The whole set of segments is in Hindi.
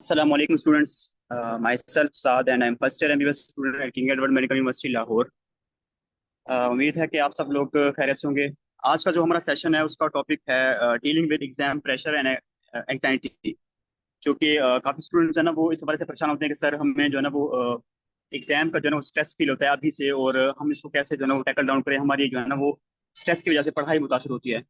Assalamu alaikum students. Myself Saad and I'm first year MBBS student at King Edward Medical University Lahore. उम्मीद है कि आप सब लोग खैरियत से होंगे। आज का जो हमारा सेशन है उसका टॉपिक है dealing with exam pressure and anxiety. जो कि काफी स्टूडेंट्स है ना वो इस बारे से परेशान होते हैं कि सर हमें जो है ना वो एग्जाम का जो है ना वो स्ट्रेस फील होता है अभी से, और हम इसको कैसे जो है ना वो टैकल डाउन करें। हमारी जो है ना वो स्ट्रेस की वजह से पढ़ाई मुतासर होती है।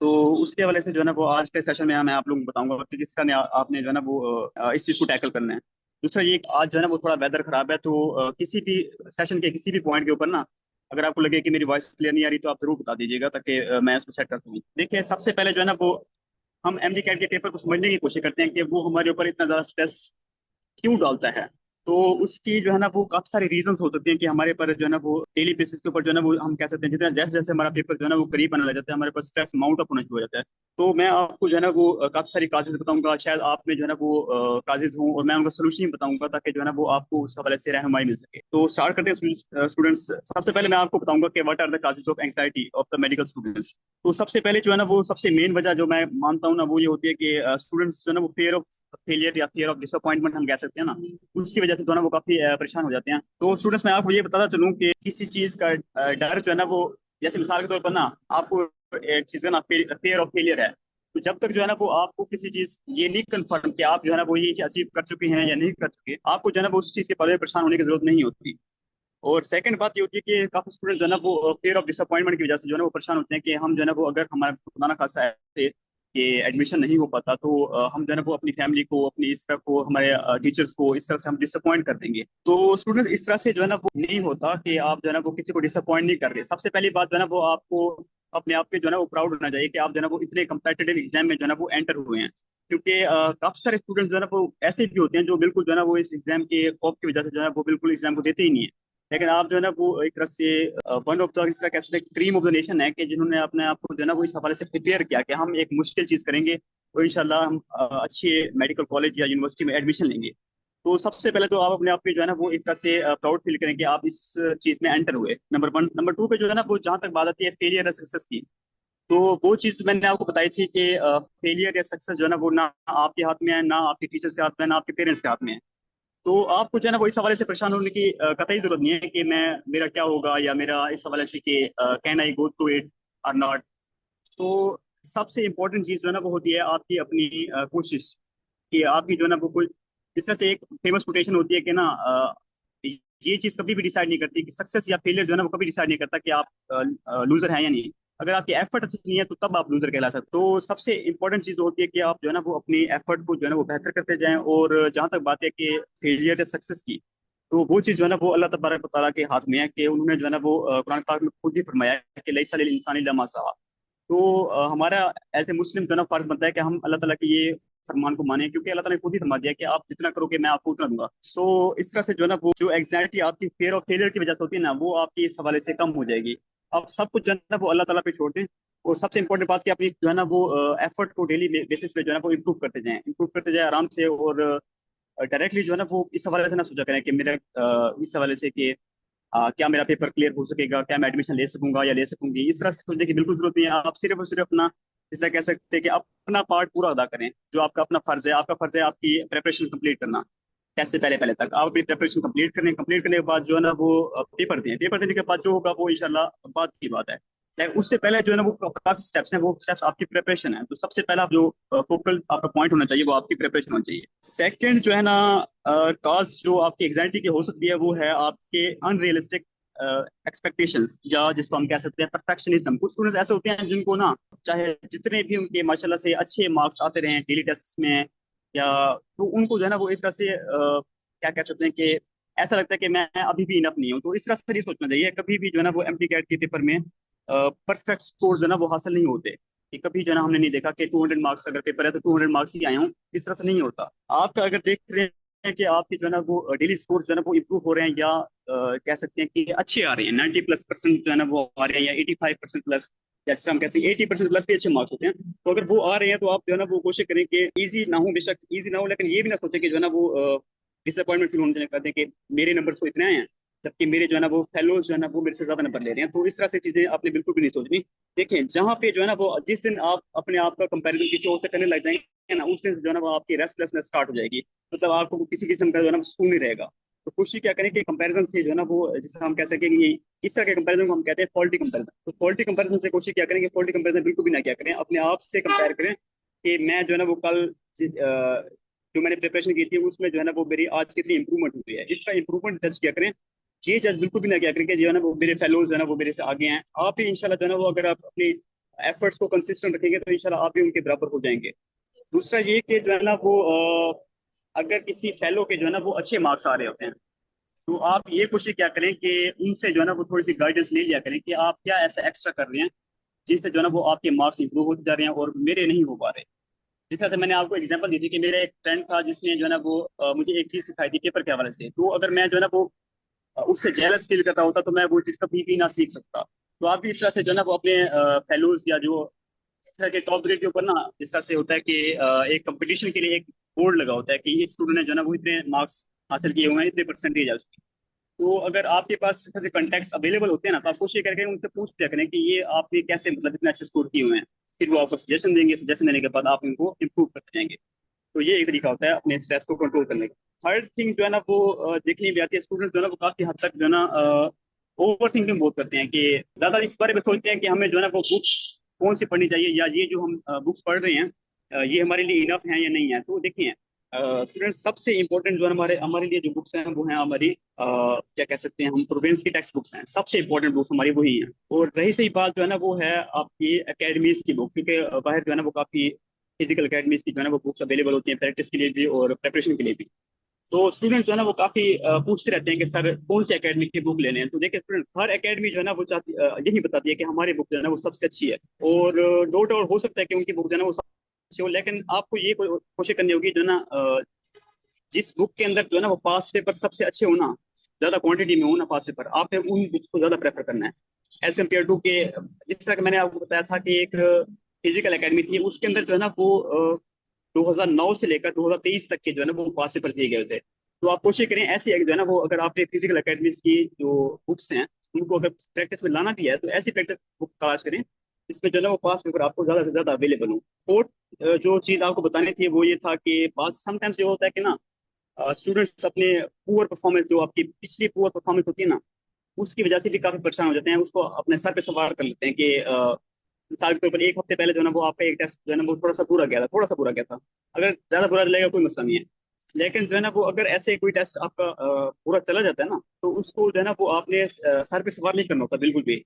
तो उसके हवाले से जो है ना वो आज के सेशन में मैं आप लोगों को बताऊंगा कि किस तरह आपने जो है ना वो इस चीज को टैकल करना है। दूसरा ये कि आज जो है ना वो थोड़ा वेदर खराब है, तो किसी भी सेशन के किसी भी पॉइंट के ऊपर ना अगर आपको लगे कि मेरी वॉइस क्लियर नहीं आ रही तो आप जरूर बता दीजिएगा, ताकि मैं उसको सेट कर दूँ। देखिए, सबसे पहले जो है ना वो हम एमडी कैट के पेपर को समझने की कोशिश करते हैं कि वो हमारे ऊपर इतना ज्यादा स्ट्रेस क्यों डालता है। तो उसकी जो है ना वो काफी सारे रीजंस हो सकते हैं कि हमारे पर जो है ना वो डेली बेसिस के ऊपर जो है ना वो हम कह सकते हैं जितना जैसे जैसे हमारा पेपर जो है ना वो करीब आने लग जाता है हमारे पास स्ट्रेस माउंट अप होना शुरू हो जाता है। तो मैं आपको जो है ना वो काफी सारी काजेज बताऊंगा, शायद आप में जो है ना वो काजेज हों और मैं उनका सोल्यूशन बताऊंगा, ताकि जो है ना वो आपको उस हवाले से रहनुमाई मिल सके। तो स्टार्ट करते हैं स्टूडेंट्स। सबसे पहले मैं आपको बताऊंगा कि what are the causes of anxiety of the medical students. तो सबसे पहले जो है ना वो सबसे मेन वजह जो मैं मानता हूँ ना वो ये होती है कि स्टूडेंट्स जो है ना वो फियर ऑफ फेलियर या फियर ऑफ डिसअपॉइंटमेंट हम कह सकते हैं ना, उसकी वजह से जो है ना वो काफी परेशान हो जाते हैं। तो स्टूडेंट्स, मैं आपको ये बताता चलूं कि किसी चीज का डर जो है ना वो, जैसे मिसाल के तौर पर ना आपको एक चीज का ना फेयर ऑफ फेलियर है। तो जब तक जो है ना वो आपको किसी चीज ये नहीं कंफर्म कि आप जो है ना वो ये चीज अचीव कर चुके हैं या नहीं कर चुके, आपको जो है ना वो उस चीज के बारे में परेशान होने की जरूरत नहीं होती। और सेकंड बात ये होती है कि काफी स्टूडेंट जो है ना वो फियर ऑफ डिसअपॉइंटमेंट की वजह से जो है ना वो परेशान होते हैं कि हम जो है ना वो अगर हमारा खुदा ना खासा है कि एडमिशन नहीं हो पाता तो हम जो है ना वो अपनी फैमिली को, अपनी इस तरह को, हमारे टीचर्स को इस तरह से हम डिसअपॉइंट कर देंगे। तो स्टूडेंट इस तरह से जो है ना वो नहीं होता कि आप जो है ना वो किसी को डिसअपॉइंट नहीं कर रहे। सबसे पहली बात जो है ना वो आपको अपने आप पे जो है ना वो प्राउड होना चाहिए कि आप जो है ना वो इतने कम्पिटेटिव एग्जाम में जो है ना वो एंटर हुए हैं। क्योंकि काफी सारे स्टूडेंट जो है ना वो ऐसे भी होते हैं जो बिल्कुल जो है ना वो इस एग्जाम के खौफ की वजह से जो है वो बिल्कुल एग्जाम को देते ही नहीं है। लेकिन आप जो है ना वो एक तरह से वन ऑफ द, इस तरह कह सकते हैं, क्रीम ऑफ द नेशन है कि जिन्होंने अपने आप को जो है ना वो इस हवाले से प्रिपेयर किया कि हम एक मुश्किल चीज करेंगे और इंशाल्लाह हम अच्छे मेडिकल कॉलेज या यूनिवर्सिटी में एडमिशन लेंगे। तो सबसे पहले तो आप अपने आप पे जो है ना वो एक तरह से प्राउड फील करें कि आप इस चीज में एंटर हुए, नंबर वन। नंबर टू पे जो है ना वो जहाँ तक बात आती है फेलियर या सक्सेस की, तो वो चीज मैंने आपको बताई थी कि फेलियर या सक्सेस जो है ना वो ना आपके हाथ में है, ना आपके टीचर्स के हाथ में है, ना आपके पेरेंट्स के हाथ में है। तो आपको जो है ना वो इस हवाले से परेशान होने की कतई जरूरत नहीं है कि मैं मेरा क्या होगा, या मेरा इस हवाले से कि can I go through it और नॉट। तो सबसे इम्पोर्टेंट चीज जो है ना वो होती है आपकी अपनी कोशिश, कि आपकी जो है ना वो कोई, इस तरह से एक फेमस कोटेशन होती है कि ना ये चीज कभी भी डिसाइड नहीं करती कि सक्सेस या फेलियर जो है ना वो कभी डिसाइड नहीं करता कि आप लूजर हैं या नहीं। अगर आपकी एफर्ट अच्छी नहीं है तो तब आप लूजर कहला सकते। तो सबसे इंपॉर्टेंट चीज होती है कि आप जो है ना वो अपनी एफर्ट को जो है ना वो बेहतर करते जाएं। और जहां तक बात है कि फेलियर या सक्सेस की, तो वो चीज जो है ना वो अल्लाह तबारक व तआला के हाथ में है कि उन्होंने जो है ना वो कुरान पाक में खुद ही फरमाया है कि लैसा लिल इंसानी इल्ला मा सआ। तो हमारा एज ए मुस्लिम जो है ना फर्ज बनता है कि हम अल्लाह ताला की ये फरमान को माने, क्योंकि अल्लाह ताला ने खुद ही फरमा दिया कि आप जितना करोगे मैं आपको उतना दूंगा। तो इस तरह से जो है ना वो जो एग्जाइटी आपकी फेयर ऑफ फेलियर की वजह से होती है ना, वो आपकी इस हवाले से कम हो जाएगी। आप सब कुछ जो है ना वो अल्लाह ताला पे छोड़ दें। और सबसे इंपॉर्टेंट बात कि अपनी जो है ना वो एफर्ट को डेली बेसिस पे जो है ना वो इम्प्रूव करते जाए आराम से। और डायरेक्टली जो है ना वो इस हवाले से ना सोचा करें कि मेरा इस हवाले से कि क्या मेरा पेपर क्लियर हो सकेगा, क्या मैं एडमिशन ले सकूंगा या ले सकूंगी, इस तरह से सोचने की बिल्कुल जरूरत नहीं है। आप सिर्फ और सिर्फ अपना, जैसा कह सकते हैं कि अपना पार्ट पूरा अदा करें। जो आपका अपना फर्ज है, आपका फर्ज है आपकी प्रेपरेशन कंप्लीट करना। कैसे पहले पहले तक आप अपनी प्रेपरेशन कंप्लीट करें। कंप्लीट करने के बाद जो है ना वो पेपर दें। पेपर देने के बाद जो होगा वो इंशाल्लाह बात की बात है। उससे पहले जो है ना वो काफी स्टेप्स हैं, वो स्टेप्स आपकी प्रिपरेशन है। तो सबसे पहला जो फोकल आपका पॉइंट होना चाहिए वो आपकी प्रिपरेशन होना चाहिए। सेकंड जो है ना कॉज जो आपकी एग्जाइटी की हो सकती है वो है आपके अनरियलिस्टिक एक्सपेक्टेशंस, या जिसको हम कह सकते हैं परफेक्शनिज्म। कुछ स्टूडेंट्स ऐसे होते हैं जिनको ना चाहे जितने भी उनके माशाल्लाह से अच्छे मार्क्स आते रहे डेली टेस्ट में, या तो उनको जो है ना वो इस तरह से क्या कह सकते हैं कि ऐसा लगता है कि मैं अभी भी इनफ नहीं हूँ। तो इस तरह से नहीं सोचना चाहिए। कभी भी जो है ना वो एमटी कैट के पेपर में परफेक्ट स्कोर जो है ना वो हासिल नहीं होते। कि कभी जो है ना हमने नहीं देखा कि 200 मार्क्स अगर पेपर है तो 200 मार्क्स ही आए हूँ, इस तरह से नहीं होता। आपका अगर देख रहे हैं कि आपके जो है ना वो डेली स्कोर जो है ना वो इम्प्रूव हो रहे हैं, या कह सकते हैं कि अच्छे आ रहे हैं, 90+% जो है ना वो आ रहे हैं, या 85% प्लस, जैसे हम कहते हैं 80% प्लस भी अच्छे मार्क्स होते हैं। तो अगर वो आ रहे हैं तो आप जो है ना वो कोशिश करें कि इजी ना हो, बेशक इजी ना हो, लेकिन ये भी ना सोचें कि जो है ना वो डिसअपॉइंटमेंट फील होने कर दें कि मेरे नंबर तो इतने आए हैं जबकि मेरे जो है ना वो फेलोज जो है ना वो मेरे से ज्यादा नंबर ले रहे हैं। तो इस तरह से चीजें आपने बिल्कुल भी नहीं सोचनी। देखें, जहां पे जो है ना वो जिस दिन आप अपने आप का कंपैरिजन किसी और से करने लग जाएंगे है ना, उस दिन जो है ना वो आपकी रेस्टलेसनेस स्टार्ट हो जाएगी। मतलब आपको किसी किस्म का जो है ना सुकून नहीं रहेगा। तो कोशिश क्या करें कि कंपैरिजन से जो है ना वो, जिसे हम कह सकें कि इस तरह के कंपैरिजन को हम कहते हैं फॉल्टी कंपैरिजन। तो फॉल्टी कंपैरिजन से कोशिश क्या करें कि फॉल्टी कंपैरिजन बिल्कुल भी ना क्या करें, अपने आप से कंपेयर करें कि मैं जो है ना वो कल जो मैंने प्रिपरेशन की थी उसमें जो है ना वो मेरी आज कितनी इंप्रूवमेंट हुई है, इसका इंप्रूवमेंट जज क्या करें। ये जज बिल्कुल भी ना क्या करें कि जो है ना वो मेरे फेलोज जो है ना वो मेरे से आगे हैं। आप भी इंशाल्लाह जो है ना वो, अगर आप अपनी एफर्ट्स को कंसिस्टेंट रखेंगे तो इंशाल्लाह आप भी उनके बराबर हो जाएंगे। दूसरा ये कि जो है ना वो अगर किसी फेलो के जो है ना वो अच्छे मार्क्स आ रहे होते हैं, तो आप ये कोशिश क्या करें कि उनसे जो है ना वो थोड़ी सी गाइडेंस ले लिया करें कि आप क्या ऐसा एक्स्ट्रा कर रहे हैं जिससे जो है ना वो आपके मार्क्स इंप्रूव होते जा रहे हैं और मेरे नहीं हो पा रहे। जिस तरह से मैंने आपको एग्जांपल दी थी कि मेरा एक फ्रेंड था जिसने जो है ना वो मुझे एक चीज सिखाई थी पेपर के हवाले से। तो अगर मैं जो है ना वो उससे जेलस फील करता होता तो मैं वो चीज कभी भी ना सीख सकता। तो आप भी इस तरह से जो है ना वो अपने फेलोज या जो इस तरह के टॉप ग्रेड के ऊपर ना, जिस तरह से होता है कि एक कंपटीशन के लिए एक बोर्ड लगा होता है कि इस स्टूडेंट ने जो है ना वो इतने मार्क्स हासिल किए हुए हैं, इतने परसेंटेज है उसकी। तो अगर आपके पास ऐसे कॉन्टेक्ट अवेलेबल होते हैं ना, तो आप कोशिश करके उनसे पूछ लिया करें कि ये आपने कैसे मतलब इतने अच्छे स्कोर किए हुए हैं। फिर वो आपको सजेशन देंगे, सजेशन देने के बाद आप इनको इम्प्रूव करते जाएंगे। तो ये एक तरीका होता है अपने स्ट्रेस को कंट्रोल करने का। थर्ड थिंग जो है ना वो देखने में आती है, स्टूडेंट जो है ना वो काफी हद तक जो है ना ओवर थिंकिंग बहुत करते हैं कि ज्यादा इस बारे में सोचते हैं कि हमें जो है ना वो बुक्स कौन सी पढ़नी चाहिए, या ये जो हम बुक्स पढ़ रहे हैं ये हमारे लिए इनफ है या नहीं है। तो देखिए स्टूडेंट, सबसे इंपॉर्टेंट जो है हमारे हमारे लिए जो बुक्स हैं वो हैं हमारी क्या कह सकते हैं हम, प्रोविंस की टेक्स्ट बुक्स हैं। सबसे इंपॉर्टेंट बुक्स हमारी वही हैं। और रही सही बात जो है ना वो है आपकी एकेडमीज की बुक, क्योंकि बाहर जो है ना वो काफी फिजिकल एकेडमीज की जो है ना वो बुक्स अवेलेबल होती हैं प्रैक्टिस के लिए भी और प्रेपरेशन के लिए भी। तो स्टूडेंट जो है ना वो काफी पूछते रहते हैं कि सर कौन सी एकेडमी की बुक लेने हैं। तो देखिए स्टूडेंट, हर एकेडमी जो है ना वो चाहती यही बताती है कि हमारी बुक जो है ना वो सबसे अच्छी है। और नो डाउट हो सकता है कि उनकी बुक जो है ना वो सबसे अच्छी हो, लेकिन आपको ये कोशिश करनी होगी जो है ना जिस बुक के अंदर जो है ना वो पास पेपर सबसे अच्छे हो ना, ज्यादा क्वांटिटी में हो ना पास पेपर, आपने उन बुक्स को ज्यादा प्रेफर करना है एज कम्पेयर टू के, जिस तरह का मैंने आपको बताया था कि एक फिजिकल एकेडमी थी, उसके अंदर जो है ना वो 2009 से लेकर 2023 तक के जो है ना वो पास पेपर दिए गए थे। तो आप कोशिश करें ऐसी जो है ना वो, अगर आपने फिजिकल एकेडमीज की जो बुक्स हैं उनको अगर प्रैक्टिस में लाना भी है तो ऐसी प्रैक्टिस बुक तलाश करें जिसमें जो है ना वो पास पेपर आपको ज्यादा से ज्यादा अवेलेबल हो। और जो चीज आपको बतानी थी वो ये था कि पास समटाइम्स ये होता है कि ना स्टूडेंट्स अपने पुअर परफॉर्मेंस, जो आपकी पिछली पुअर परफॉर्मेंस होती है ना, उसकी वजह से भी काफी परेशान हो जाते हैं, उसको अपने सर पे सवार कर लेते हैं कि मिसाल के तौर पर एक हफ्ते पहले जो है ना वो आपका एक टेस्ट जो है ना वो थोड़ा सा बुरा गया था, थोड़ा सा बुरा गया था। अगर ज्यादा बुरा चलेगा कोई मसला नहीं है, लेकिन जो है ना वो अगर ऐसे कोई टेस्ट आपका बुरा चला जाता है ना, तो उसको जो है ना वो आपने सर पे सवार नहीं करना होता बिल्कुल भी।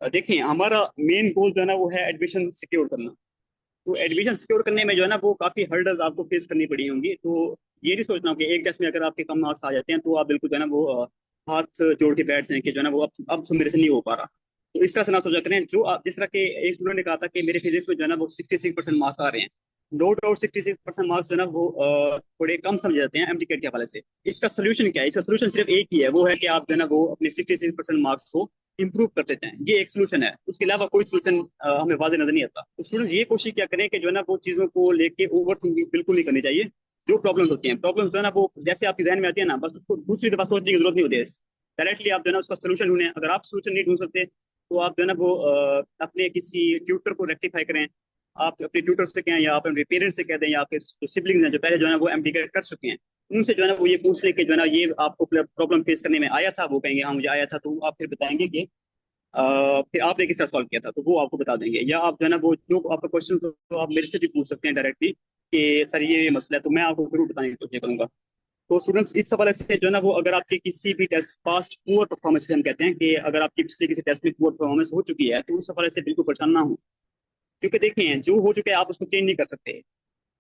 देखिए हमारा मेन गोल जो है ना वो है एडमिशन सिक्योर करना। तो एडमिशन सिक्योर करने में जो है ना वो काफी हर्डल्स आपको फेस करनी पड़ी होंगी। तो ये नहीं सोचना हो कि एक टेस्ट में अगर आपके कम मार्क्स आ जाते हैं तो आप बिल्कुल जो है ना वो हाथ जोड़ के बैठ जाएं कि जो है ना वो अब तो मेरे से नहीं हो पा रहा। तो इस तरह से ना सोचा करें। जो आप जिस तरह के एक स्टूडेंट ने कहा था कि मेरे फिजिक्स में जो है ना वो 66% मार्क्स आ रहे हैं, नो डाउट 66% मार्क्स जो है ना वो थोड़े कम समझे जाते हैं एमटीकेट के हवाले से। इसका सोल्यूशन क्या है? इसका सोल्यूशन सिर्फ एक ही है, वो है कि आप जो है ना वो अपने 66% मार्क्स को इंप्रूव करते जाएं। ये एक सोल्यूशन है, उसके अलावा कोई सोल्यूशन हमें वाजे नजर नहीं आता। तो स्टूडेंट ये कोशिश क्या करें कि जो है ना वो चीजों को लेके ओवर थिंकिंग बिल्कुल नहीं करनी चाहिए। जो प्रॉब्लम्स होती हैं, प्रॉब्लम्स जो है ना वो जैसे आपके जहन में आती है ना, बस उसको दूसरी दफा सोचने की जरूरत नहीं होती है। डायरेक्टली आप जो है ना उसका सोल्यूशन ढूंढें। अगर आप सोल्यूशन नहीं ढूंढ सकते तो आप जो है ना वो अपने किसी ट्यूटर को रेक्टिफाई करें। आप अपने ट्यूटर से कहें या आप अपने पेरेंट्स से कह दें, या आपके जो सिबलिंग्स हैं जो पहले जो है ना वो एमडी कर चुके हैं, उनसे जो है ना वो ये पूछ ले कि जो है ना ये आपको प्रॉब्लम फेस करने में आया था। वो कहेंगे हाँ मुझे आया था। तो आप फिर बताएंगे कि फिर आपने किस तरह सॉल्व किया था, तो वो आपको बता देंगे। या आप जो है ना वो जो आपका क्वेश्चन तो आप मेरे से भी पूछ सकते हैं डायरेक्टली कि सर ये मसला है, तो मैं आपको जरूर बताने की कोशिश करूंगा। तो स्टूडेंट्स इस हवाले से जो है ना वो, अगर आपके किसी भी टेस्ट पास्ट पुअर परफॉर्मेंस से हम कहते हैं कि अगर आपकी पिछले किसी टेस्ट में पुअर परफॉर्मेंस हो चुकी है, तो उस हवाले से बिल्कुल परेशान ना हो। क्योंकि देखें जो हो चुके हैं आप उसको चेंज नहीं कर सकते,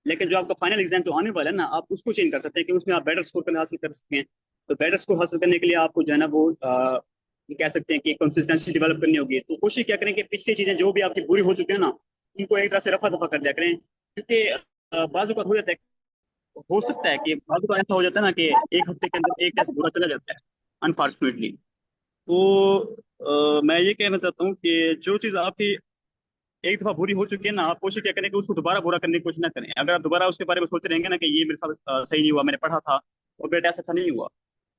लेकिन जो आपका फाइनल एग्जाम जो आने वाला है ना, आप उसको चेंज कर सकते हैं कि उसमें आप बेटर स्कोर करना हासिल कर सकते हैं। तो बेटर स्कोर हासिल करने के लिए आपको जो है ना वो ये कह सकते हैं कि कंसिस्टेंसी डेवलप करनी होगी। तो कोशिश क्या करें कि पिछली चीजें जो भी आपकी बुरी हो चुकी है ना, उनको एक तरह से रफा दफा कर दिया करें। क्योंकि बाजू का हो जाता है, हो सकता है कि बाजू का ऐसा हो जाता है ना कि एक हफ्ते के अंदर एक टेस्ट बुरा चला जाता है अनफॉर्चुनेटली। तो मैं ये कहना चाहता हूँ कि जो चीज़ आपकी एक दफा बुरी हो चुकी है ना, आप कोशिश क्या करें कि उसको दोबारा बुरा करने की कोशिश ना करें। अगर आप दोबारा उसके बारे में सोचते रहेंगे ना कि ये मेरे साथ सही नहीं हुआ, मैंने पढ़ा था और मेरा टेस्ट अच्छा नहीं हुआ,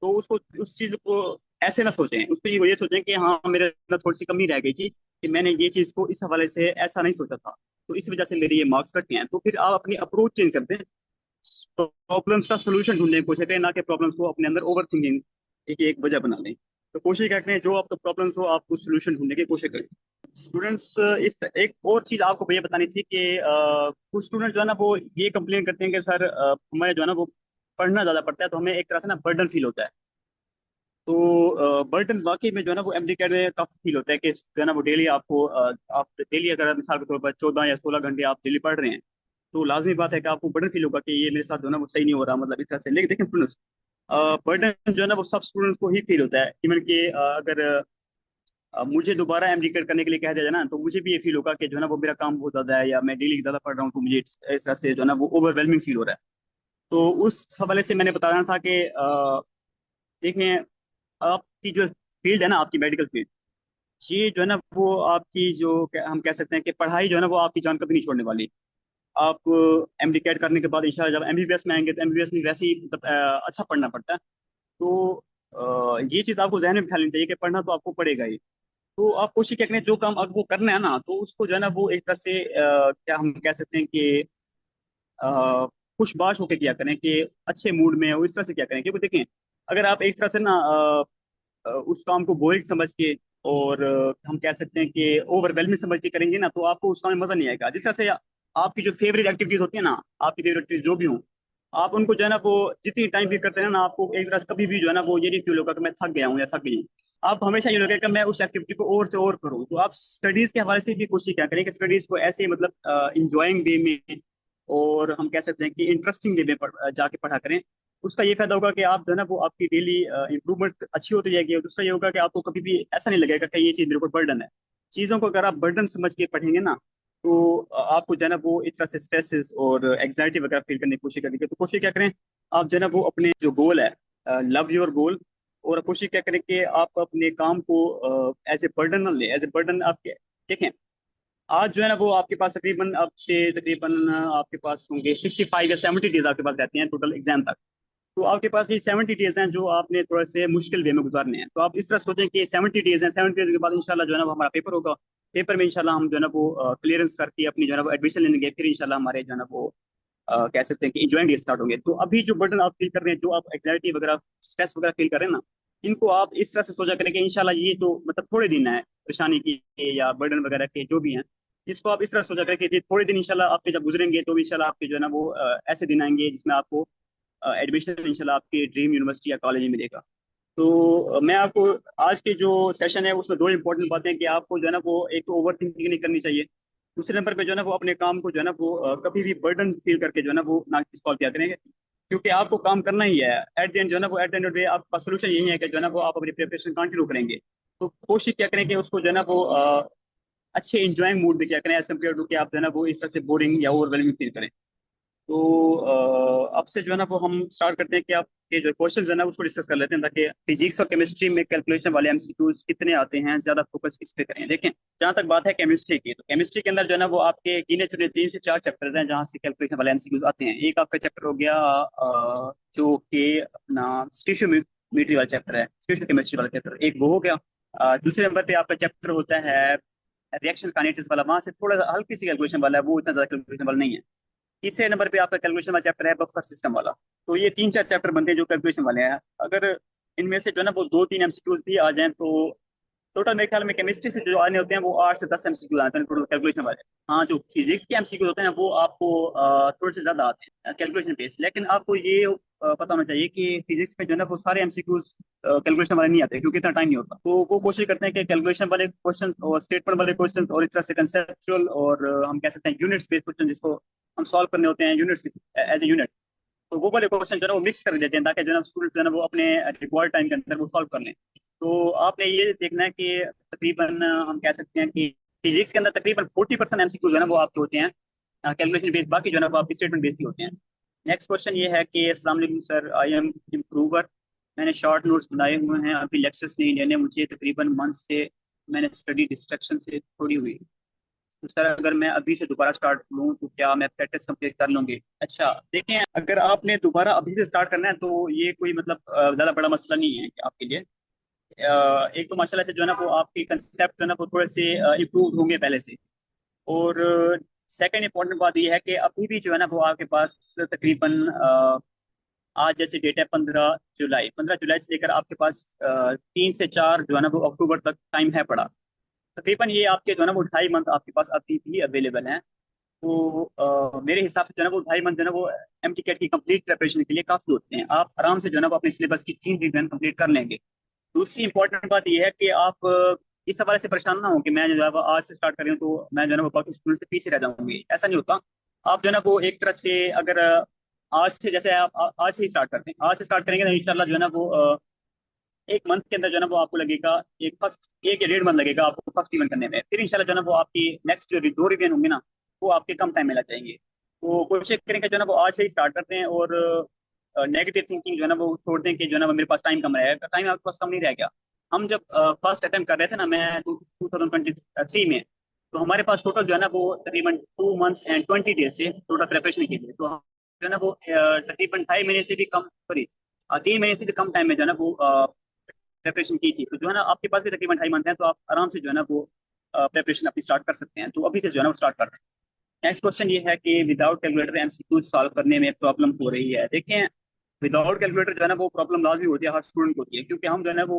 तो उसको उस चीज को ऐसे ना सोचें। उसको ये सोचें कि हाँ मेरे अंदर थोड़ी सी कमी रह गई थी कि मैंने ये चीज को इस हवाले से ऐसा नहीं सोचा था। तो इस वजह से मेरे ये मार्क्स कट हैं। तो फिर आप अपनी अप्रोच चेंज करते हैं, प्रॉब्लम्स का सोल्यूशन ढूंढने की कोशिश करें, ना कि प्रॉब्लम्स को अपने अंदर ओवर थिंकिंग एक वजह बना लें। तो कोशिश क्या करें, जो आपको प्रॉब्लम्स हो आप उस सोल्यूशन ढूंढने की कोशिश करें। स्टूडेंट्स, इस एक और चीज आपको भैया बतानी थी कि कुछ स्टूडेंट जो है ना वो ये कंप्लेन करते हैं कि सर हमें जो है ना वो पढ़ना ज्यादा पड़ता है, तो हमें एक तरह से ना बर्डन फील होता है। तो बर्डन वाकई में जो है ना वो एमडी कैड में काफी फील होता है कि जो है ना वो डेली आपको आप डेली अगर मिसाल के तौर पर 14 या 16 घंटे आप डेली पढ़ रहे हैं, तो लाजमी बात है कि आपको बर्डन फील होगा कि ये मेरे साथ जो है ना वो सही नहीं हो रहा, मतलब इस तरह से। लेकिन देखिए स्टूडेंट्स, बर्डन जो है ना वो सब स्टूडेंट्स को ही फील होता है। इवन कि अगर मुझे दोबारा एमडी कैड करने के लिए कह दिया जाए ना, तो मुझे भी ये फील होगा कि जो है ना वो मेरा काम बहुत ज्यादा है, या मैं डेली ज्यादा पढ़ रहा हूँ, तो मुझे इस तरह से जो है ना वो ओवरवेलमिंग फील हो रहा है। तो उस हवाले से मैंने बताना था कि देखें, आपकी जो फील्ड है ना, आपकी मेडिकल फील्ड, ये जो है ना वो आपकी जो हम कह सकते हैं कि पढ़ाई जो है ना वो आपकी जान कभी नहीं छोड़ने वाली। आप एमडी कैट करने के बाद इंशाल्लाह जब एमबीबीएस में आएंगे, तो एमबीबीएस में वैसे ही मतलब अच्छा पढ़ना पड़ता है। तो ये चीज आपको ध्यान में बिठा लेनी चाहिए कि पढ़ना तो आपको पड़ेगा ही। तो आप कोशिश क्या करें, जो काम आपको करना है ना, तो उसको जो है ना वो एक तरह से क्या हम कह सकते हैं कि खुशबाश होकर किया करें, कि अच्छे मूड में, और इस तरह से क्या करें। क्योंकि देखें, अगर आप एक तरह से ना उस काम को बोरिंग समझ के, और हम कह सकते हैं कि ओवरवेलमिंग समझ के करेंगे ना, तो आपको उस काम में मजा नहीं आएगा। जिस तरह से आपकी जो फेवरेट एक्टिविटीज होती है ना, आपकी फेवरेट एक्टिविटीज जो भी हो, आप उनको जो है ना वो जितनी टाइम भी करते हैं ना, आपको एक तरह से कभी भी जो है ना वो ये नहीं फील होगा कि मैं थक गया हूँ या थक गई हूँ। आप हमेशा ये लगेगा कि मैं उस एक्टिविटी को और से और करूँ। तो आप स्टडीज के हवाले से भी कोशिश क्या करें कि स्टडीज को ऐसे मतलब इंजॉइंग वे में, और हम कह सकते हैं कि इंटरेस्टिंग वे में जाके पढ़ा करें। उसका ये फायदा होगा कि आप जो है ना वो आपकी डेली इंप्रूवमेंट अच्छी होती जाएगी। और दूसरा ये होगा कि आपको कभी भी ऐसा नहीं लगेगा कि ये चीज मेरे ऊपर बर्डन है। चीजों को अगर आप बर्डन समझ के पढ़ेंगे ना, तो आपको जो है ना वो इस तरह से स्ट्रेसेस और एग्जाइटी वगैरह फील करने की कोशिश करेंगे। तो कोशिश क्या करें, आप जो है ना वो अपने जो गोल है, लव योर गोल, और कोशिश क्या करें कि आप अपने काम को एज ए बर्डन ना ले, एज ए बर्डन आपके। देखें, आज जो है ना वो आपके पास तकरीबन अब से तकरीबन आपके पास होंगे 65 या 70 डेज आपके पास रहते हैं टोटल एग्जाम तक। तो आपके पास ये 70 डेज हैं जो आपने थोड़े से मुश्किल वे में गुजारने हैं। तो आप इस तरह सोचें कि 70 डेज हैं, 70 डेज के बाद इंशाल्लाह जो है ना वो हमारा पेपर होगा। पेपर में इंशाल्लाह हम जो है ना वो क्लियरेंस करके अपनी जो है ना वो एडमिशन लेने गए, फिर इंशाल्लाह हमारे जो है ना वो कह सकते हैं कि इंजॉइंग डे स्टार्ट होंगे। तो अभी जो बर्डन आप फील कर रहे हैं, जो आप एग्जाइटी वगैरह स्ट्रेस वगैरह फील कर रहे हैं ना, इनको आप इस तरह से सोचा करें कि इंशाल्लाह ये तो मतलब थोड़े दिन है परेशानी की या बर्डन वगैरह के जो भी हैं, इसको आप इस तरह सोचा करें कि ये थोड़े दिन इंशाल्लाह आपके जब गुजरेंगे, तो इंशाल्लाह आपके जो है ना वो ऐसे दिन आएंगे जिसमें आपको एडमिशन इंशाल्लाह आपके ड्रीम यूनिवर्सिटी या कॉलेज में मिलेगा। तो मैं आपको आज के जो सेशन है उसमें दो इंपॉर्टेंट बातें हैं कि आपको जो है ना वो एक तो ओवर थिंकिंग नहीं करनी चाहिए। दूसरे नंबर पे जो है ना वो अपने काम को जो है ना वो कभी भी बर्डन फील करके जो है ना वो ना सॉल्व किया करेंगे। क्योंकि आपको काम करना ही है एट द एंड, जो है ना वो at the end of the day आपका सोल्यूशन यही है कि जो है ना वो आप अपनी प्रिपरेशन कंटिन्यू करेंगे। तो कोशिश क्या करें कि उसको जो है ना वो अच्छे इंजॉइंग मूड में क्या करें, एज कम्पेयर टू कि आप जो है ना वो इस तरह से बोरिंग या ओवरवेलमिंग फील करें। तो अब से जो है ना वो हम स्टार्ट करते हैं कि आप ये जो क्वेश्चंस है ना उसको डिस्कस कर लेते हैं, ताकि फिजिक्स और केमिस्ट्री में कैलकुलेशन वाले एमसीक्यूज कितने आते हैं, ज्यादा फोकस किस पे करें। देखें, जहाँ तक बात है केमिस्ट्री की, तो केमिस्ट्री के अंदर जो है ना वो आपके गिने चुने 3 से 4 चैप्टर्स हैं जहाँ से कैलकुलेशन वाले एमसीक्यूज आते हैं। एक आपका चैप्टर हो गया जो कि अपना स्टिशियोमेट्री वाला चैप्टर है, स्टिशियो केमिस्ट्री वाला चैप्टर, एक वो हो गया। दूसरे नंबर पे आपका चैप्टर होता है रिएक्शन काइनेटिक्स वाला, वहां से थोड़ा सा हल्की सी कैलकुलेशन वाला है, वो इतना ज्यादा कैलकुलेशन वाला नहीं है। तीसरे नंबर पे आपका कैलकुलेशन वाला चैप्टर है बफर सिस्टम वाला। तो ये 3 4 चैप्टर बनते हैं जो कैलकुलेशन वाले हैं। अगर इनमें से जो है ना वो 2 3 एमसीक्यूज भी आ जाएं, तो टोटल मेरे ख्याल में केमिस्ट्री से जो आने होते हैं वो 8 से 10 एमसीक्यू आते हैं टोटल कैलकुलेशन वाले। हाँ, जो फिजिक्स के एमसीक्यू होते हैं ना वो आपको थोड़े से ज्यादा आते हैं कैलकुलेशन बेस। लेकिन आपको ये पता होना चाहिए कि फिजिक्स में जो है ना वो सारे एमसीक्यूज कैलकुलेशन वाले नहीं आते, क्योंकि इतना टाइम नहीं होता। तो वो कोशिश करते हैं कि कैलकुलेशन वाले क्वेश्चन और स्टेटमेंट वाले क्वेश्चन और इस तरह से कंसेप्चुअल और हम कह सकते हैं यूनिट्स बेस्ड क्वेश्चन, जिसको हम सॉल्व करने होते हैं यूनिट्स एज ए यूनिट। तो वो वाले क्वेश्चन जो है ना वो मिक्स कर देते हैं, ताकि जो है ना स्टूडेंट जो है ना वो अपने रिक्वायर्ड टाइम के अंदर वो सॉल्व कर लें। तो आपने ये देखना है कि तकरीबन हम कह सकते हैं कि फिजिक्स के अंदर तकरीबन 40% एमसीक्यू जो है ना वो आपके होते हैं कैलकुलेशन बेस्ड, बाकी जो है ना वो आपके स्टेटमेंट बेस्ड ही होते हैं। नेक्स्ट क्वेश्चन ये है कि अस्सलाम वालेकुम सर, आई एम इम्प्रूवर, मैंने शॉर्ट नोट्स बनाए हुए हैं, अभी लेक्चर्स नहीं लेने मुझे, तकरीबन मंथ से मैंने स्टडी डिस्ट्रैक्शन से थोड़ी हुई। तो सर अगर मैं अभी से दोबारा स्टार्ट लूँ तो क्या मैं प्रैक्टिस कंप्लीट कर लूंगी? अच्छा, देखें, अगर आपने दोबारा अभी से स्टार्ट करना है तो ये कोई मतलब ज्यादा बड़ा मसला नहीं है कि आपके लिए। एक तो माशाल्लाह से जो है ना वो आपके कंसेप्ट जो है ना वो थोड़े से इम्प्रूव होंगे पहले से। और सेकंड इंपॉर्टेंट बात यह है कि अभी भी जो है ना वो आपके पास तकरीबन आज जैसे डेट है 15 जुलाई, 15 जुलाई से लेकर आपके पास 3 से 4 जो है ना वो अक्टूबर तक टाइम है पड़ा। तकरीबन ये आपके जो है ना वो 2.5 मंथ आपके पास अभी भी अवेलेबल हैं। तो मेरे हिसाब से जो है ना वो 2.5 मंथ जो है ना वो एमटीकेट की कंप्लीट प्रिपरेशन के लिए काफी होते हैं। आप आराम से जो है ना वो अपने सिलेबस की 3 रिवीजन कंप्लीट कर लेंगे। दूसरी इंपॉर्टेंट बात यह है कि आप इस हवाले से परेशान ना हो कि मैं जो है वो आज से स्टार्ट कर रही हूँ तो मैं जो है ना वो बाकी स्टूडेंट से पीछे रह जाऊंगी, ऐसा नहीं होता। आप जो है ना वो एक तरह से अगर आज से जैसे आप आज से ही स्टार्ट करते हैं, आज से स्टार्ट करेंगे तो इंशाल्लाह जो है ना वो 1 मंथ के अंदर जो है ना वो आपको लगेगा, एक या 1.5 मंथ लगेगा आपको फर्स्ट इवेंट करने में। फिर इंशाल्लाह जो है ना वो आपकी नेक्स्ट जो 2 रिवीजन होंगे ना वो आपके कम टाइम में लग जाएंगे। तो कोशिश करेंगे जो है ना वो आज से ही स्टार्ट करते हैं और नेगेटिव थिंकिंग जो है ना वो छोड़ दें कि जो है ना वो मेरे पास टाइम कम रहेगा। टाइम आपके पास कम नहीं रह गया। हम जब फर्स्ट अटेम्प्ट कर रहे थे ना, मैं 2023 में, तो हमारे पास टोटल जो है ना वो तकरीबन 2 मंथ्स एंड 20 डेज से टोटल प्रिपरेशन के लिए। तो हम जो है ना वो तकरीबन 2.5 महीने से भी कम, सॉरी 3 महीने से भी कम टाइम में जो है ना वो प्रिपरेशन की थी। तो जो है ना आपके पास भी तकरीबन 2.5 मंथ है, तो आप आराम से जो है ना वो प्रिपरेशन अपनी स्टार्ट कर सकते हैं। तो अभी से जो है ना वो स्टार्ट कर रहे हैं। नेक्स्ट क्वेश्चन ये है कि विदाउट कैलकुलेटर एमसीक्यू सॉल्व करने में प्रॉब्लम हो रही है। देखें, विदाउट कैलकुलेटर जो है ना वो प्रॉब्लम लाजमी होती है, हर स्टूडेंट को होती है, क्योंकि हम जो है ना वो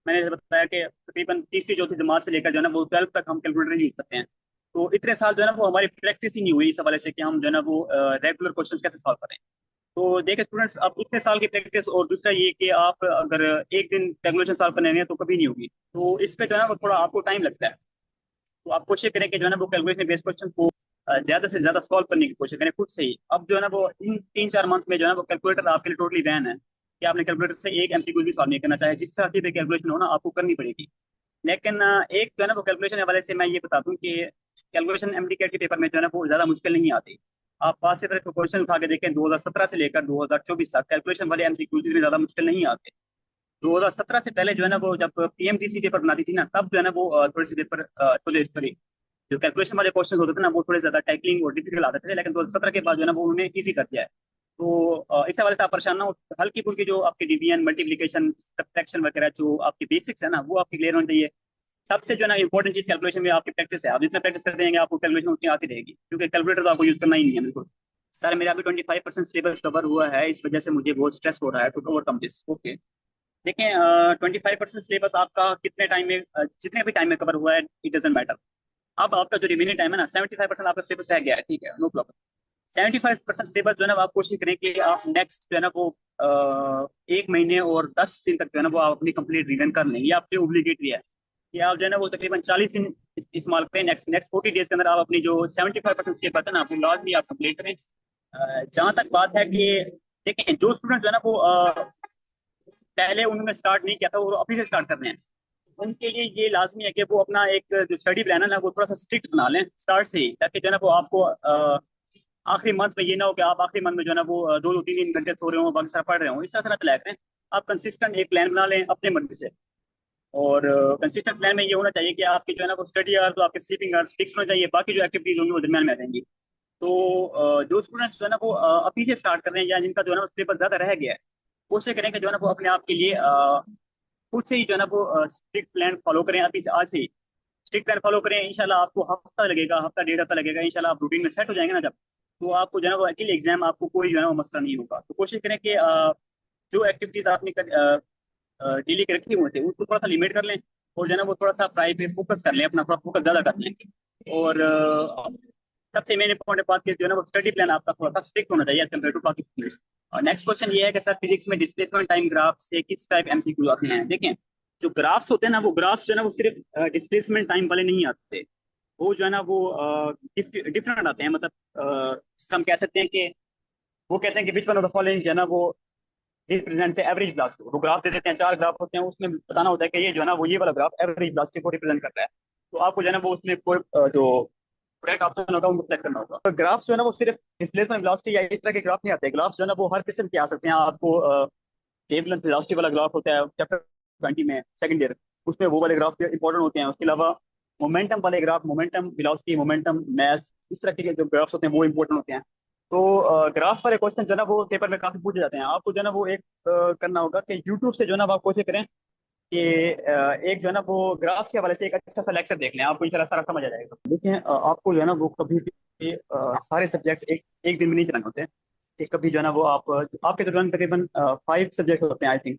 मैंने जैसे बताया कि तकरीबन तीसरी चौथी जमात से लेकर जो है ना वो 12th तक हम कैलकुलेटर यूज करते हैं। तो इतने साल जो है ना वो हमारी प्रैक्टिस ही नहीं हुई इस हवाले से कि हम जो है ना वो रेगुलर क्वेश्चन कैसे सॉल्व करें। तो देखिए स्टूडेंट्स, अब इतने साल की प्रैक्टिस और दूसरा ये कि आप अगर एक दिन कैलकुलेशन सॉल्व करने हैं तो कभी नहीं होगी। तो इस पे जो है ना वो थोड़ा आपको टाइम लगता है। तो आप कोशिश करें कि जो है ना वो कैलकुलेशन बेस्ड क्वेश्चन को ज्यादा से ज्यादा सॉल्व करने की कोशिश करें खुद से ही। अब जो है ना वो इन 3-4 मंथ में जो है ना वो कैलकुलेटर आपके लिए टोटली बैन है कि आपने कैलकुलेटर से एक एमसीक्यू भी सॉल्व नहीं करना, चाहे जिस तरह की भी कैलकुलेशन हो ना आपको करनी पड़ेगी। लेकिन एक जो है ना वो कैलकुलेशन के हवाले से मैं ये बता दूं कि कैलकुलेशन एमडीकेट के पेपर में जो है ना वो ज्यादा मुश्किल नहीं आती। आप पास से तरह क्वेश्चन उठा के देखें 2017 से लेकर 2024 तक कैलकुलेशन वाले एमसीक्यू इतने ज्यादा मुश्किल नहीं आते। 2017 से पहले जो है ना वो जब पीएमडीसी पेपर बनाती थी ना, तब जो है ना वो थोड़े से पेपर थोड़े सॉरी जो कैलकुलेशन वाले क्वेश्चन होते थे ना वो थोड़े ज्यादा टैकलिंग और डिफिकल्ट आते थे। लेकिन 2017 के बाद जो है ना वो उन्हें ईजी कर दिया है। तो इस हवाले से आप परेशान ना हो। हल्की फुल्की जो आपकी डिवीजन मल्टीप्लिकेशन सब्ट्रैक्शन वगैरह जो आपकी बेसिक्स है ना वो आपकी क्लियर होनी चाहिए। सबसे जो है ना इंपॉर्टेंट चीज कैलकुलेशन में आपकी प्रैक्टिस है। आप जितना प्रैक्टिस करते रहेंगे आपको कैलकुलेशन उतनी आती रहेगी, क्योंकि कैलकुलेटर तो आपको यूज करना ही नहीं है बिल्कुल। सर मेरा अभी 25% सिलेबस कवर हुआ है, इस वजह से मुझे बहुत स्ट्रेस हो रहा है टू ओवरकम दिस। ओके, देखें 25% सिलेबस आपका कितने टाइम में जितने भी टाइम में कवर हुआ है इट डजेंट मैटर। अब आपका जो रिमेनिंग टाइम है ना 75% आपका सिलेबस रह गया है, ठीक है, नो प्रॉब्लम। 75% सिलेबस जो है ना आप कोशिश करें कि आप नेक्स्ट जो है ना वो 1 महीने और 10 दिन तक जो है ना वो आप अपनी कंप्लीट रिवीजन कर लें। ये आपके ओब्लिगेटरी है कि आप जो है ना वो तकरीबन 40 दिन इस्तेमाल करें। नेक्स्ट नेक्स्ट 40 डेज के अंदर आप अपनी जो 75% सिलेबस है ना वो लाजमी आप कंप्लीट करें। जहाँ तक बात है कि देखें जो स्टूडेंट जो है ना वो पहले उन्होंने स्टार्ट नहीं किया था और अभी से स्टार्ट कर रहे हैं, उनके लिए ये लाजमी है कि वो अपना एक जो स्टडी प्लान है ना वो थोड़ा सा स्ट्रिक्ट बना लें स्टार्ट से ही, ताकि जो है ना वो आपको आखिरी मंथ में ये ना हो कि आप आखिरी मंथ में जो है ना वो 2-2 3 3 घंटे सो रहे हो, बाकी सारा पढ़ रहे हो। इस तरह से ना चलाया करें। आप कंसिस्टेंट एक प्लान बना लें अपने मर्जी से। और कंसिस्टेंट प्लान में ये होना चाहिए कि आपकी जो है ना वो स्टडी आवर तो आपके स्लीपिंग आवर फिक्स होना चाहिए, बाकी जो एक्टिविटीज होंगी वो दरमियान में आ जाएंगी। तो जो स्टूडेंट्स जो है ना वो अभी से स्टार्ट कर रहे हैं या जिनका जो है ना पेपर ज्यादा रह गया है, कोशिश करें कि जो है ना वो अपने आप के लिए खुद से ही जो है ना वो स्ट्रिक्ट प्लान फॉलो करें अभी से, आज से ही स्ट्रिक्ट प्लान फॉलो करें। इंशाल्लाह आपको हफ्ता लगेगा, हफ्ता 1.5 हफ्ता लगेगा, इंशाल्लाह आप रूटीन में सेट हो जाएंगे ना जब, तो आपको जो है ना वो अकेले एग्जाम आपको कोई जो है ना वो मसला नहीं होगा। तो कोशिश करें कि जो एक्टिविटीज आपने डेली के रखी हुई थे उसको थोड़ा सा लिमिट कर लें और जो है ना वो थोड़ा सा पढ़ाई पे फोकस कर लें, अपना थोड़ा फोकस ज्यादा कर लें। और सबसे मेन इंपॉर्टेंट बात की जो है ना वो स्टडी प्लान आपका थोड़ा सा स्ट्रिक्ट होना चाहिए कंपेयर टू बाकी स्टूडेंट्स। और नेक्स्ट क्वेश्चन ये है कि सर फिजिक्स में डिस्प्लेसमेंट टाइम ग्राफ से किस टाइप एमसीक्यू आते हैं। देखें, जो ग्राफ्स होते हैं ना वो ग्राफ्स जो है ना वो सिर्फ डिस्प्लेसमेंट टाइम वाले नहीं आते, वो जो है ना वो डिफरेंट आते हैं। मतलब हम कह सकते हैं कि वो कहते हैं कि which one of the following जो है ना वो रिप्रेजेंट द एवरेज वेलोसिटी। वो ग्राफ दे देते हैं, 4 ग्राफ होते हैं, उसमें बताना होता है कि ये जो है ना वो ये वाला ग्राफ एवरेज वेलोसिटी को रिप्रेजेंट कर रहा है। तो आपको जो है ना वो उसमें कोई जो करेक्ट ऑप्शन होगा उनको सेलेक्ट करना होगा। तो ग्राफ्स जो है ना वो सिर्फ डिस्प्लेसमेंट वेलोसिटी या इस तरह के ग्राफ नहीं आते। ग्राफ्स जो है ना वो हर किस्म के आ सकते हैं। आपको वेवलेंथ वेलोसिटी वाला ग्राफ होता है चैप्टर 20 में सेकंड ईयर, उसमें वो वाले ग्राफ इंपॉर्टेंट होते हैं। उसके अलावा मोमेंटम वाले graph, momentum velocity, momentum mass, इस तरह के जो ग्राफ्स होते हैं वो इंपॉर्टेंट होते हैं। तो ग्राफ्स वाले क्वेश्चन जो है ना वो पेपर में काफी पूछे जाते हैं। आपको जो है ना वो एक करना होगा कि यूट्यूब से जो है ना वो आप कोशिश करें कि एक जो है ना वो ग्राफ्स के हवाले से एक अच्छा सा लेक्चर देख लें, आपको इंशाल्लाह सारा समझ आ जाएगा। देखिए आपको जो है ना वो कभी भी सारे सब्जेक्ट्स एक एक दिन में नहीं चलाने होते हैं। कि कभी जो है ना वो आप आपके दौरान तकरीबन 5 सब्जेक्ट होते हैं आई थिंक।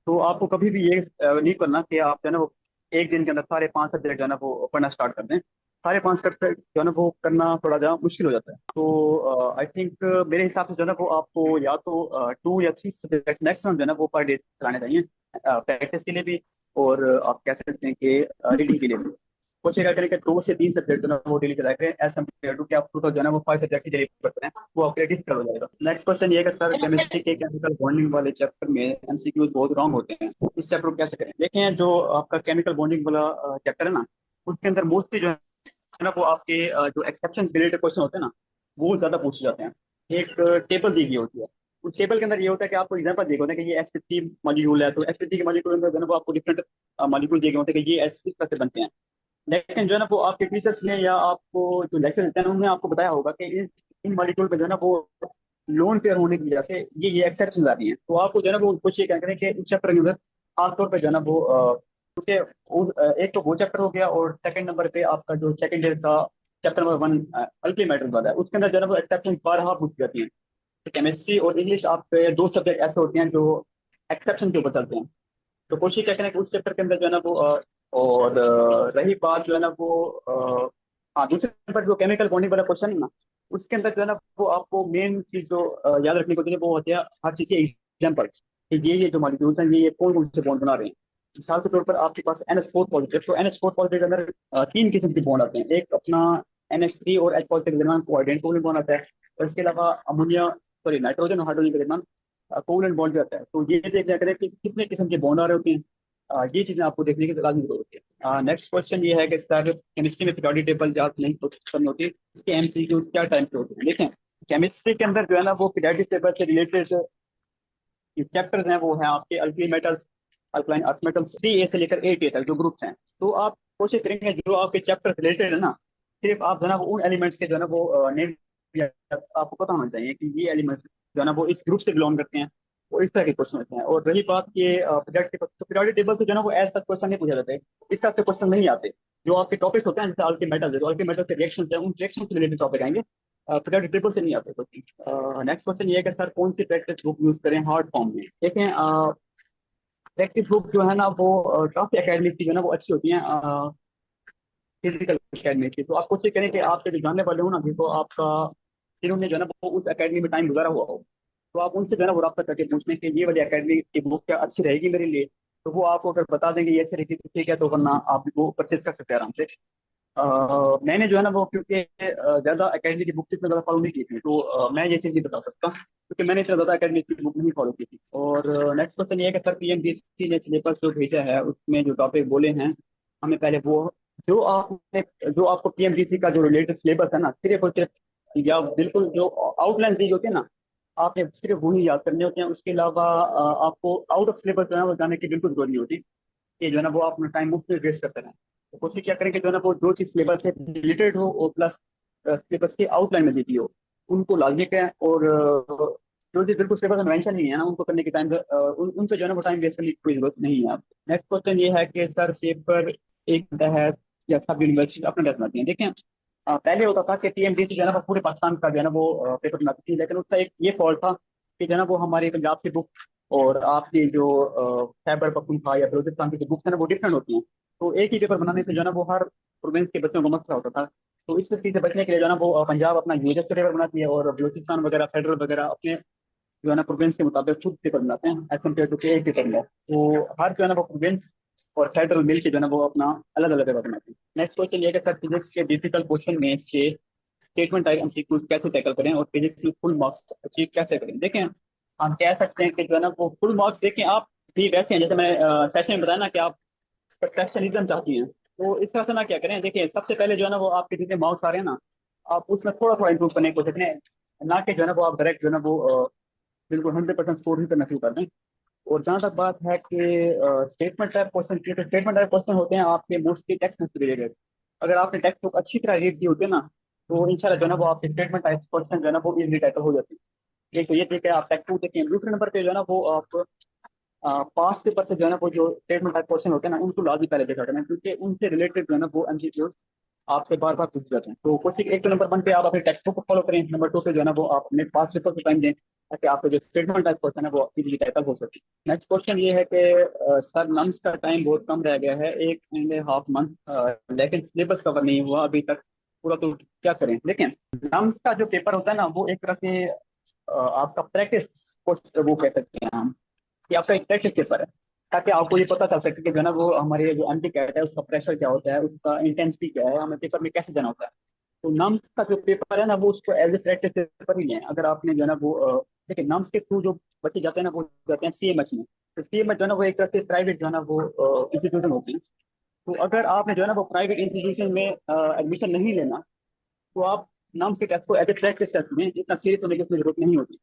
तो आपको कभी भी ये नहीं करना कि आप जो है ना वो एक दिन के अंदर सारे 5 सब्जेक्ट जो है ना वो पढ़ना स्टार्ट कर दें। सारे 5 सब्जेक्ट जो है ना वो करना थोड़ा ज़्यादा मुश्किल हो जाता है। तो आई थिंक मेरे हिसाब से जो है ना वो आपको या तो 2 या 3 सब्जेक्ट मैक्सिमम जो है ना वो पर डे चलाने चाहिए, प्रैक्टिस के लिए भी और आप कह सकते हैं कि रीडिंग के लिए भी। कोशिश करें कि 2 से 3 सब्जेक्ट जो है ना वो डेली चलाए करें एज कम्पेयर टू कि आप टोटल जो है ना वो 5 सब्जेक्ट ही डेली पढ़ते हैं, वो आपके लिए डिफिकल्ट हो जाएगा। नेक्स्ट क्वेश्चन ये है कि सर केमिस्ट्री के केमिकल बॉन्डिंग वाले चैप्टर में एमसीक्यूज बहुत रॉन्ग होते हैं, इस चैप्टर को कैसे करें? देखें, जो आपका केमिकल बॉन्डिंग वाला चैप्टर है ना, उसके अंदर मोस्टली जो है ना वो आपके जो एक्सेप्शन रिलेटेड क्वेश्चन होते हैं ना, वो ज्यादा पूछे जाते हैं। एक टेबल दी गई होती है, उस टेबल के अंदर ये होता है कि आपको एग्जाम्पल दिए होते हैं कि ये H50 मॉलिक्यूल है, तो H50 के मॉलिक्यूल के अंदर जो है ना वो आपको डिफरेंट मॉलिक्यूल दिए गए होते हैं कि ये इस तरह से बनते हैं। लेकिन जो है ना वो आपके टीचर्स ने या आपको जो लेक्चर देते हैं उन्होंने आपको बताया होगा कि इन मॉलिक्यूल पे जो है ना वो लोन पेयर होने की वजह से ये एक्सेप्शन आ रही हैं। तो आपको जो है ना वो कुछ ये क्या करें कि इस चैप्टर के अंदर खासतौर पर जो है ना वो क्योंकि एक तो वो चैप्टर हो गया, और सेकंड नंबर पे आपका जो सेकंड ईयर का चैप्टर नंबर 1 अल्टीमेटल वाला है, उसके अंदर जो है ना वो एक्सेप्शन 12 पूछी जाती हैं। तो केमिस्ट्री और इंग्लिश आपके 2 सब्जेक्ट ऐसे होते हैं जो एक्सेप्शन के ऊपर चलते हैं। तो कोशिश क्या करें कि उस चैप्टर के अंदर जो है ना वो रही बात जो है ना वो हाँ, दूसरे नंबर जो केमिकल बॉन्डिंग वाला क्वेश्चन है ना, उसके अंदर जो है ना वो आपको मेन चीज जो याद रखने को चाहिए वो होती है हर चीज के एग्जाम्पल्स, कि ये जो मॉलिक्यूल्स हैं ये कौन कौन से बॉन्ड बना रहे हैं। मिसाल के तौर पर आपके पास NH4 पॉजिटिव, तो NH4 पॉजिटिव के अंदर 3 किस्म के बॉन्ड आते हैं। एक अपना NH3 और H पॉजिटिव के दरमियान कोऑर्डिनेट कोवलेंट बॉन्ड आता है, और इसके अलावा अमोनिया सॉरी नाइट्रोजन और हाइड्रोजन के दरमियान कोवलेंट बॉन्ड भी आता है। तो ये देख लिया करें कि कितने किस्म के बॉन्ड आ रहे होते हैं। ये चीजें आपको देखने की लाजमी जरूरत है। नेक्स्ट क्वेश्चन ये है कि सर केमिस्ट्री में पीरियोडिक टेबल याद नहीं तो करनी होती, इसके MCQ क्या टाइम पे होते हैं? देखें, केमिस्ट्री के अंदर जो है ना वो पीरियोडिक टेबल से रिलेटेड चैप्टर्स हैं वो हैं आपके alkali metals, alkaline earth metals 3A से लेकर 8A तक जो ग्रुप्स हैं। तो आप कोशिश करेंगे जो आपके चैप्टर रिलेटेड है ना, सिर्फ आप जो है ना वो उन एलिमेंट्स के जो है ना वो नेम आपको पता होना चाहिए कि ये एलिमेंट्स जो है ना वो इस ग्रुप से बिलोंग करते हैं। वो इस तरह के क्वेश्चन होते हैं। और रही बात ये पीरियोडिक टेबल, तो पीरियोडिक टेबल से जो है ना वो एज तक क्वेश्चन नहीं पूछे जाते, इस तरह के क्वेश्चन नहीं आते। जो आपके टॉपिक्स होते हैं जैसे अल्कली मेटल्स है, तो अल्कली मेटल के रिएक्शन है, उन रिएक्शन से रिलेटेड टॉपिक आएंगे, पीरियोडिक टेबल से नहीं आते क्वेश्चन। नेक्स्ट क्वेश्चन ये है कि सर कौन सी प्रैक्टिस बुक यूज करें हार्ड फॉर्म में? देखें, प्रैक्टिस बुक जो है ना वो काफी एकेडमिक की जो है ना वो अच्छी होती हैं, फिजिकल एकेडमी की। तो आप कोशिश करें कि आपके जो जानने वाले हो ना, जिनको आपका जिन्होंने जो है ना वो उस एकेडमी में टाइम गुजारा हुआ हो, तो आप उनसे जो है ना वो रब्ता करके पूछने कि ये वाली एकेडमी की बुक क्या अच्छी रहेगी मेरे लिए। तो वो आपको अगर बता देंगे ये अच्छी रहेगी तो ठीक है, तो वरना आप वो परचेज कर सकते हैं आराम से। मैंने जो है ना वो क्योंकि ज्यादा एकेडमी की बुक इतना ज्यादा फॉलो नहीं की थी, तो मैं ये चीज नहीं बता सकता क्योंकि मैंने इतना ज्यादा एकेडमी की बुक नहीं फॉलो की थी। और नेक्स्ट क्वेश्चन ये है कि सर PMDC ने सिलेबस जो भेजा है उसमें जो टॉपिक बोले हैं हमें पहले वो जो आपने जो आपको PMDC का जो रिलेटेड सिलेबस है ना, सिर्फ और सिर्फ या बिल्कुल जो आउटलाइन दी होती है ना, आपने सिर्फ वही याद करने होते हैं। उसके अलावा आपको आउट ऑफ सिलेबस जो है वो जाने की बिल्कुल जरूरत नहीं होती कि जो है ना वो अपना टाइम मुफ्त में वेस्ट करते रहें। तो कोशिश क्या करें कि जो है ना वो जो चीज सिलेबस से रिलेटेड हो और प्लस सिलेबस की आउटलाइन में दी गई हो उनको लाजमी करें। और जो चीज बिल्कुल सिलेबस में मेंशन नहीं है ना उनको करने के टाइम उन पे जो है ना वो टाइम वेस्ट करने की कोई जरूरत नहीं है। नेक्स्ट क्वेश्चन ये है कि सर पेपर एक घंटा है या सब यूनिवर्सिटी अपना डेस्क बनाती है? देखें, पहले होता था कि TMDC जो है ना वो पूरे पाकिस्तान का जो है ना वो पेपर बनाती थी, लेकिन उसका एक ये फॉल्ट था कि जो है ना वो हमारे पंजाब की बुक और आपकी जो खैबर पख्तूनख्वा या बलूचिस्तान की जो बुक्स है ना वो डिफरेंट होती हैं। तो एक ही पेपर बनाने से जो है ना वो हर प्रोविंस के बच्चों को मसला होता था। तो इस चीज से बचने के लिए जो है ना वो पंजाब अपना यूएस का पेपर बनाती है, और बलूचिस्तान वगैरह फेडरल वगैरह अपने जो है ना प्रोविंस के मुताबिक खुद पेपर बनाते हैं एज कम्पेयर टू एक पेपर में। तो हर जो है ना वो प्रोविंस और फेडरल मिल के जो है ना वो अपना अलग अलग पेपर बनाते हैं। नेक्स्ट क्वेश्चन ये है कि सर फिजिक्स के डिफिकल्ट क्वेश्चन में से स्टेटमेंट टाइप एमसीक्यू कैसे टैकल करें और फिजिक्स में फुल मार्क्स अचीव कैसे करें? देखें, हम कह सकते हैं कि जो है ना वो फुल मार्क्स देखें आप भी वैसे हैं जैसे मैंने सेशन में बताया ना कि आप परफेक्शनिज्म चाहती हैं। तो इस तरह से ना क्या करें, देखिए सबसे पहले जो है ना वो आपके जितने मार्क्स आ रहे हैं ना, आप उसमें थोड़ा थोड़ा इंप्रूव करने की कोशिश करें, ना कि जो है ना वो आप डायरेक्ट जो है ना वो बिल्कुल 100% स्कोर ही करना शुरू कर दें। और जहाँ तक बात है कि स्टेटमेंट टाइप क्वेश्चन की, तो स्टेटमेंट टाइप क्वेश्चन होते हैं आपके मोस्टली टेक्स्ट से रिलेटेड। अगर आपने टेक्स्ट बुक अच्छी तरह रीड की होती है ना, तो इंशाल्लाह जो है ना वो आपके स्टेटमेंट टाइप क्वेश्चन जो है ना वो इजीली टैकल हो जाते हैं। एक तो ये देखिए आप टेक्स्ट बुक देखें। दूसरे नंबर पे जो है ना वो आप पास पेपर से जो है ना वो जो स्टेटमेंट टाइप क्वेश्चन होते हैं ना उनको लाजमी पहले देखा करना, क्योंकि उनसे रिलेटेड जो है ना वो MCQ आपसे बार बार पूछ जाते हैं। तो कोशिश एक तो नंबर वन पे आप अपने टेक्स्ट बुक को फॉलो करें, नंबर टू पे जो है ना वो आप अपने पास पेपर को टाइम दें ताकि आपको जो स्टेटमेंट टाइप क्वेश्चन है वो इजीली टाइप हो सके। नेक्स्ट क्वेश्चन ये है कि सर नम्स का टाइम बहुत कम रह गया है, 1.5 मंथ, लेकिन सिलेबस कवर नहीं हुआ अभी तक पूरा, तो क्या करें? लेकिन नम्स का जो पेपर होता है ना वो एक तरह से आपका प्रैक्टिस वो कह सकते हैं हम कि आपका एक प्रैक्टिस पेपर है, ताकि आपको ये पता चल सके कि जो है ना वो हमारे जो एमटी कैट है उसका प्रेशर क्या होता है, उसका इंटेंसिटी क्या है, हमें पेपर में कैसे जाना होता है। तो नम्स का जो पेपर है ना वो उसको एज ए प्रैक्टिस पेपर ही लें। अगर आपने जो है ना वो देखिए नम्स के थ्रू जो बच्चे जाते हैं ना वो जाते हैं सीएमएच में। तो सीएमएच जो है ना वो एक तरह से प्राइवेट जो है ना वो इंस्टीट्यूशन होती है। तो अगर आपने जो है ना वो प्राइवेट इंस्टीट्यूशन में एडमिशन नहीं लेना, तो आप नाम्स के टेस्ट को एज ए प्रैक्टिस टेस्ट में इतना सीरियस होने की उसमें जरूरत नहीं होती।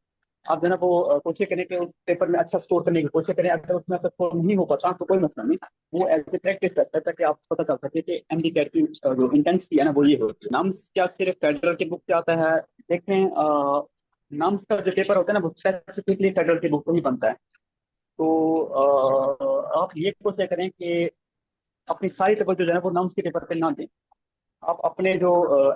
आप जो है ना वो कोशिश करें कि उस पेपर में अच्छा स्कोर करने की कोशिश करें, अगर उसमें अच्छा स्कोर नहीं हो पाता तो कोई मसला नहीं, वो एज ए प्रैक्टिस करता है ताकि आप पता चल सके कि एमडी कैट की जो इंटेंसिटी है ना वो ये होती है। नाम्स क्या सिर्फ फेडरल की बुक से आता है? देखें, नाम्स का जो पेपर होता है ना वो स्पेसिफिकली फेडरल की बुक को ही बनता है। तो आप ये कोशिश करें कि अपनी सारी तवज्जो जो है ना वो नाम्स के पेपर पे ना दें। आप अपने जो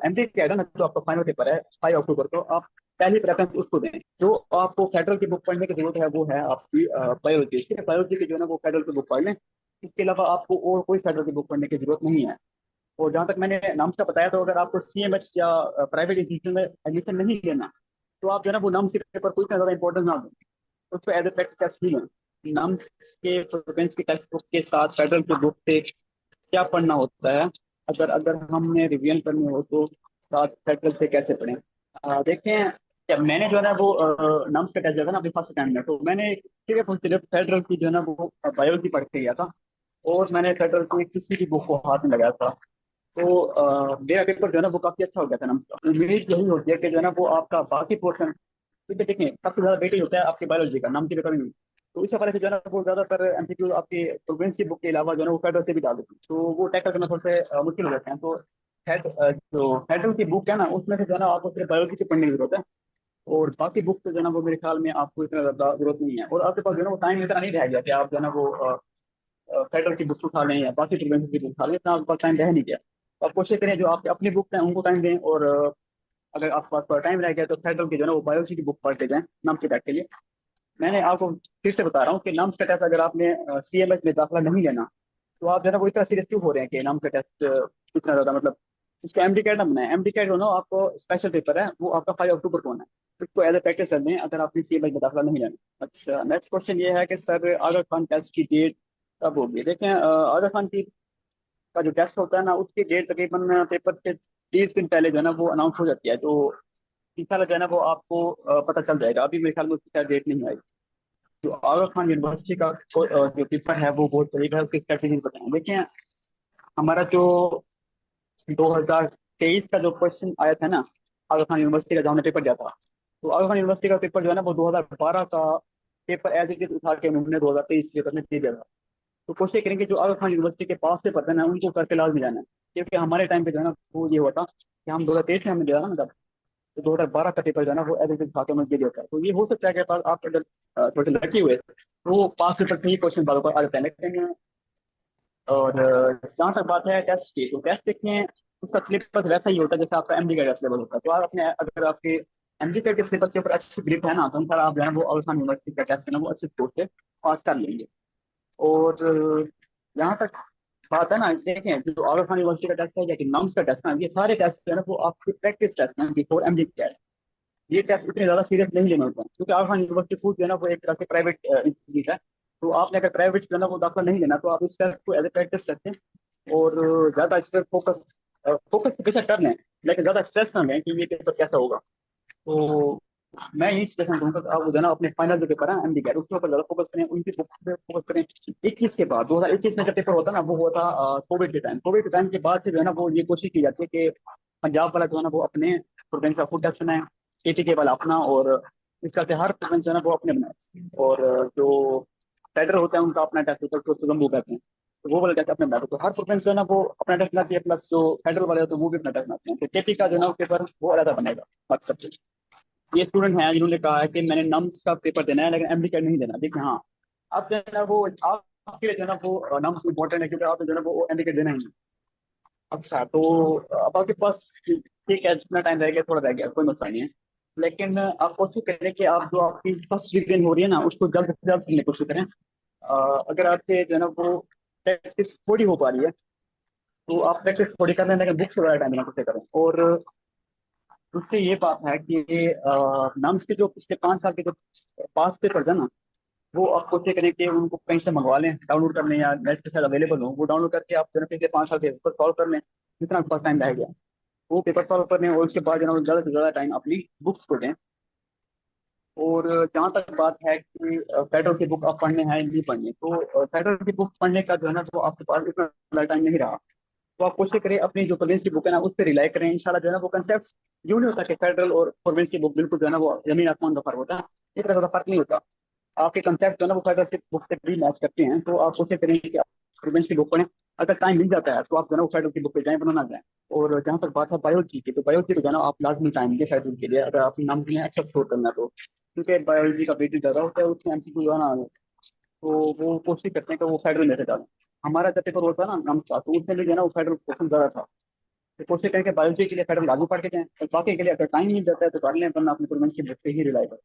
एमडी का है ना जो आपका फाइनल पेपर है 5 अक्टूबर को, आप पहली प्रेफरेंस उसको दें। जो आपको फेडरल की बुक पढ़ने की जरूरत है वो है आपकी बायोलॉजी। ठीक है, बायोलॉजी की जो है ना वो फेडरल की बुक पढ़ लें। इसके अलावा आपको और कोई फेडरल की बुक पढ़ने की जरूरत नहीं है। और जहाँ तक मैंने नाम्स का बताया, तो अगर आपको सीएमएच या प्राइवेट इंस्टीट्यूशन में एडमिशन नहीं लेना, तो आप जो है ना वो नाम्स के पेपर को इतना ज्यादा इंपॉर्टेंस ना दें, उसको एज ए प्रैक्टिस टेस्ट ही लें। नाम्स के प्रिलिम्स की टेक्स्ट बुक के साथ फेडरल की बुक से क्या पढ़ना होता है, अगर अगर हमने रिवीजन करनी हो तो साथ फेडरल से कैसे पढ़ें? देखें, जब मैंने जो है ना वो नम्स का टेस्ट दिया था ना अभी फर्स्ट टाइम में, तो मैंने ठीक है सिर्फ फेडरल की जो है ना वो बायोलॉजी पढ़ के गया था, और मैंने फेडरल की किसी की बुक को हाथ में लगाया था। तो मेरा पेपर जो है ना वो काफी अच्छा हो गया था नम्स का। उम्मीद यही होती है कि जो है ना वो आपका बाकी पोर्शन, क्योंकि देखें सबसे ज्यादा वेटेज होता है आपकी बायोलॉजी का, नाम की पेपर में। तो इस हवाले से जो है ना वो ज्यादातर एमसीक्यू आपके प्रोग्राम्स की बुक के अलावा जो है ना वो फेडरल से भी डाल देते हैं, तो वो टैकल करना थोड़े से मुश्किल हो जाते हैं। तो जो फेडरल की बुक है ना उसमें से जो है ना आपको सिर्फ बायोलॉजी से पढ़ने की जरूरत है, और बाकी बुक से जो है ना वो मेरे ख्याल में आपको इतना ज्यादा जरूरत नहीं है। और आपके पास जो है ना वो टाइम इतना नहीं रह गया कि आप जो है ना वो फेडरल की बुक उठा लें या बाकी प्रोग्राम्स की बुक उठा लें, इतना आपके पास टाइम रह नहीं गया। तो आप कोशिश करें जो आपकी अपनी बुक हैं उनको टाइम दें, और अगर आपके पास थोड़ा टाइम रह गया तो फेडरल की जो है ना वो बायोलॉजी की बुक पढ़ते जाएं नाम के टैग के लिए। मैंने आपको फिर से बता रहा हूँ कि नाम का टेस्ट अगर आपने सीएमएच में दाखिला नहीं लेना, तो आप जो है ना वो इतना सीरियस क्यों हो रहे हैं कि नाम का टेस्ट इतना ज्यादा, मतलब उसका एमडी कैट ना बनाए। एमडी कैट होना आपको स्पेशल पेपर है, वो आपका 5 अक्टूबर को होना है, तो इसको एज ए प्रैक्टिस कर लें अगर आपने सीएमएच में दाखिला नहीं लेना। अच्छा, नेक्स्ट क्वेश्चन ये है कि सर आगा खान टेस्ट की डेट कब होगी? देखें, आगा खान की का जो टेस्ट होता है ना उसकी डेट तकरीबन पेपर के 30 दिन पहले जो है ना वो अनाउंस हो जाती है। तो इंशाल्लाह जो है ना वो आपको पता चल जाएगा। अभी मेरे ख्याल में उसकी डेट नहीं आई। जो आगा खान यूनिवर्सिटी का जो पेपर है वो बहुत करीब है, उसकी स्ट्रेटेजीज बताएं। देखिए, हमारा जो 2023 का जो क्वेश्चन आया था ना आगा खान यूनिवर्सिटी का, जहाँ हमने पेपर दिया था, तो आगा खान यूनिवर्सिटी का पेपर जो है ना वो 2012 का पेपर एज इट इज उठा के उन्होंने 2023 पेपर में दे दिया था। तो कोशिश करेंगे जो आगा खान यूनिवर्सिटी के पास पेपर थे ना उनको करके लाजमी जाना है, क्योंकि हमारे टाइम पे जो है ना वो ये हुआ था कि हम 2023 में हमने दिया था ना, तो 2012 का पेपर जो है ना वो एवरेज खाते में गिर जाता है। तो ये हो सकता है कि पास आप अगर थोड़े लकी हुए तो वो पास पेपर से ही क्वेश्चन बार बार आ जाते हैं। लेकिन और जहाँ तक बात है टेस्ट की, तो टेस्ट देखें उसका सिलेबस वैसा ही होता है जैसे आपका एमडी का सिलेबस होता है। तो आप अपने अगर आपके एमडी के सिलेबस के ऊपर अच्छी ग्रिप है ना, तो सर आप जो है वो आसान यूनिवर्सिटी का टेस्ट है ना वो अच्छे स्कोर से पास कर लेंगे। और जहाँ तक बात है ना, देखें जो आगा खान यूनिवर्सिटी का टेस्ट है या कि नॉम्स का टेस्ट है, ये सारे टेस्ट जो है ना वो आपके प्रैक्टिस टेस्ट हैं बिफोर एमडी। ये टेस्ट इतने ज्यादा सीरियस नहीं लेना होता है, क्योंकि आगरा यूनिवर्सिटी फूड जो है ना वो एक तरह से प्राइवेट इंस्टीट्यूट है। तो आपने अगर प्राइवेट जो है ना वो दाखिला नहीं लेना, तो आप इस टेस्ट को एज ए प्रैक्टिस करते हैं, और ज्यादा इस पर फोकस फोकस तो बेशक कर लें, लेकिन ज्यादा स्ट्रेस ना लें कि ये पेपर कैसा होगा। तो मैं यही सजेशन दूंगा कि आप जो है ना अपने फाइनल जो पेपर है एमडी कैट उसके ऊपर ज्यादा फोकस करें, उनकी बुक पे फोकस करें। 21 के बाद 2021 में जब पेपर होता ना वो हुआ था कोविड के टाइम। कोविड के टाइम के बाद से जो है ना वो ये कोशिश की जाती है कि पंजाब वाला जो है ना वो अपने स्टूडेंट का खुद टेस्ट बनाए, केटी वाला अपना, और इस तरह से हर स्टूडेंट जो है ना वो अपने बनाए। और जो फेडर होता है उनका अपना टेस्ट होता है, उसको जम्मू कहते हैं, तो वो वाला टेस्ट अपने बनाते हैं। तो हर स्टूडेंट जो है ना वो अपना टेस्ट बनाती है, प्लस जो फेडरल वाले होते हैं वो भी अपना टेस्ट बनाते हैं। तो केपी का जो है ना पेपर वो अलग बनेगा बाकी सबसे। ये स्टूडेंट हैं जिन्होंने कहा है कि मैंने नम्स का पेपर देना है लेकिन एमडी का नहीं देना, देखिए हाँ, आप जो है ना वो आपके लिए जो है ना वो नम्स इंपॉर्टेंट है, क्योंकि आप जो है ना वो एमडी का देना ही है। अच्छा, तो अब आपके पास ठीक है, जितना टाइम रह गया थोड़ा रह गया, कोई मसला नहीं है। लेकिन आप कोशिश करें कि आप जो आपकी फर्स्ट रिवीजन हो रही है ना उसको जल्द से जल्द करने की कोशिश करें। अगर आपसे जो है ना वो प्रैक्टिस थोड़ी हो पा रही है तो आप प्रैक्टिस थोड़ी कर लें, लेकिन बुक से ज़्यादा टाइम देना कोशिश करें। और उससे ये बात है कि नम्स के जो पिछले 5 साल के जो पास पेपर्स है ना, वो आप कोशिश करें कि उनको कहीं से मंगवा लें, डाउनलोड कर लें या नेट के साथ अवेलेबल हो, वो डाउनलोड करके आप जो है ना पिछले 5 साल के पेपर सॉल्व कर लें, जितना आपके पास टाइम रह गया वो पेपर सॉल्व कर लें। और उसके बाद जो है ना ज़्यादा से ज़्यादा टाइम अपनी बुक्स को दें। और जहाँ तक बात है कि फेडरल की बुक आप पढ़ने हैं नहीं पढ़ने, तो फेडरल की बुक पढ़ने का जो है ना वो आपके पास इतना टाइम नहीं रहा। तो आप कोशिश करें अपनी जो प्रोविंस की बुक है ना उस पर रिलाई करें, इंशाल्लाह जो है ना वो कंसेप्ट यूं नहीं होता कि फेडरल और प्रोविंस की बुक बिल्कुल जो है ना वो जमीन आसमान का फर्क होता है। इतना ज़्यादा फर्क नहीं होता। आपके कंसेप्ट जो है ना वो फेडरल की बुक से भी मैच करते हैं, तो आप कोशिश करें कि आप प्रोविंस की बुक पढ़ें। अगर टाइम मिल जाता है तो आप जो है ना वो फेडरल की बुक पे जाएं, बनाना जाए। और जहाँ तक बात है बायोलॉजी की, तो बायोलॉजी को जो है ना आप लाजमी टाइम दें फेडरल के लिए, अगर आप नाम के अच्छा स्कोर करना है तो, क्योंकि बायोलॉजी का वेटेज ज़्यादा होता है, उसमें एमसीक्यू जो है ना तो वो कोशिश करते हैं कि वो फेडरल में से डालें। हमारा जब पेपर होता है ना नाम का, तो उसमें भी जो है ना वो फेडरल क्वेश्चन ज़्यादा था। तो कोशिश करें कि बायोलॉजी के लिए फेडरल लागू पढ़ के जाएं, और बाकी के लिए अगर टाइम नहीं जाता है तो कर लें, वरना अपनी प्रोविंस की बुक पे ही रिलाई करें।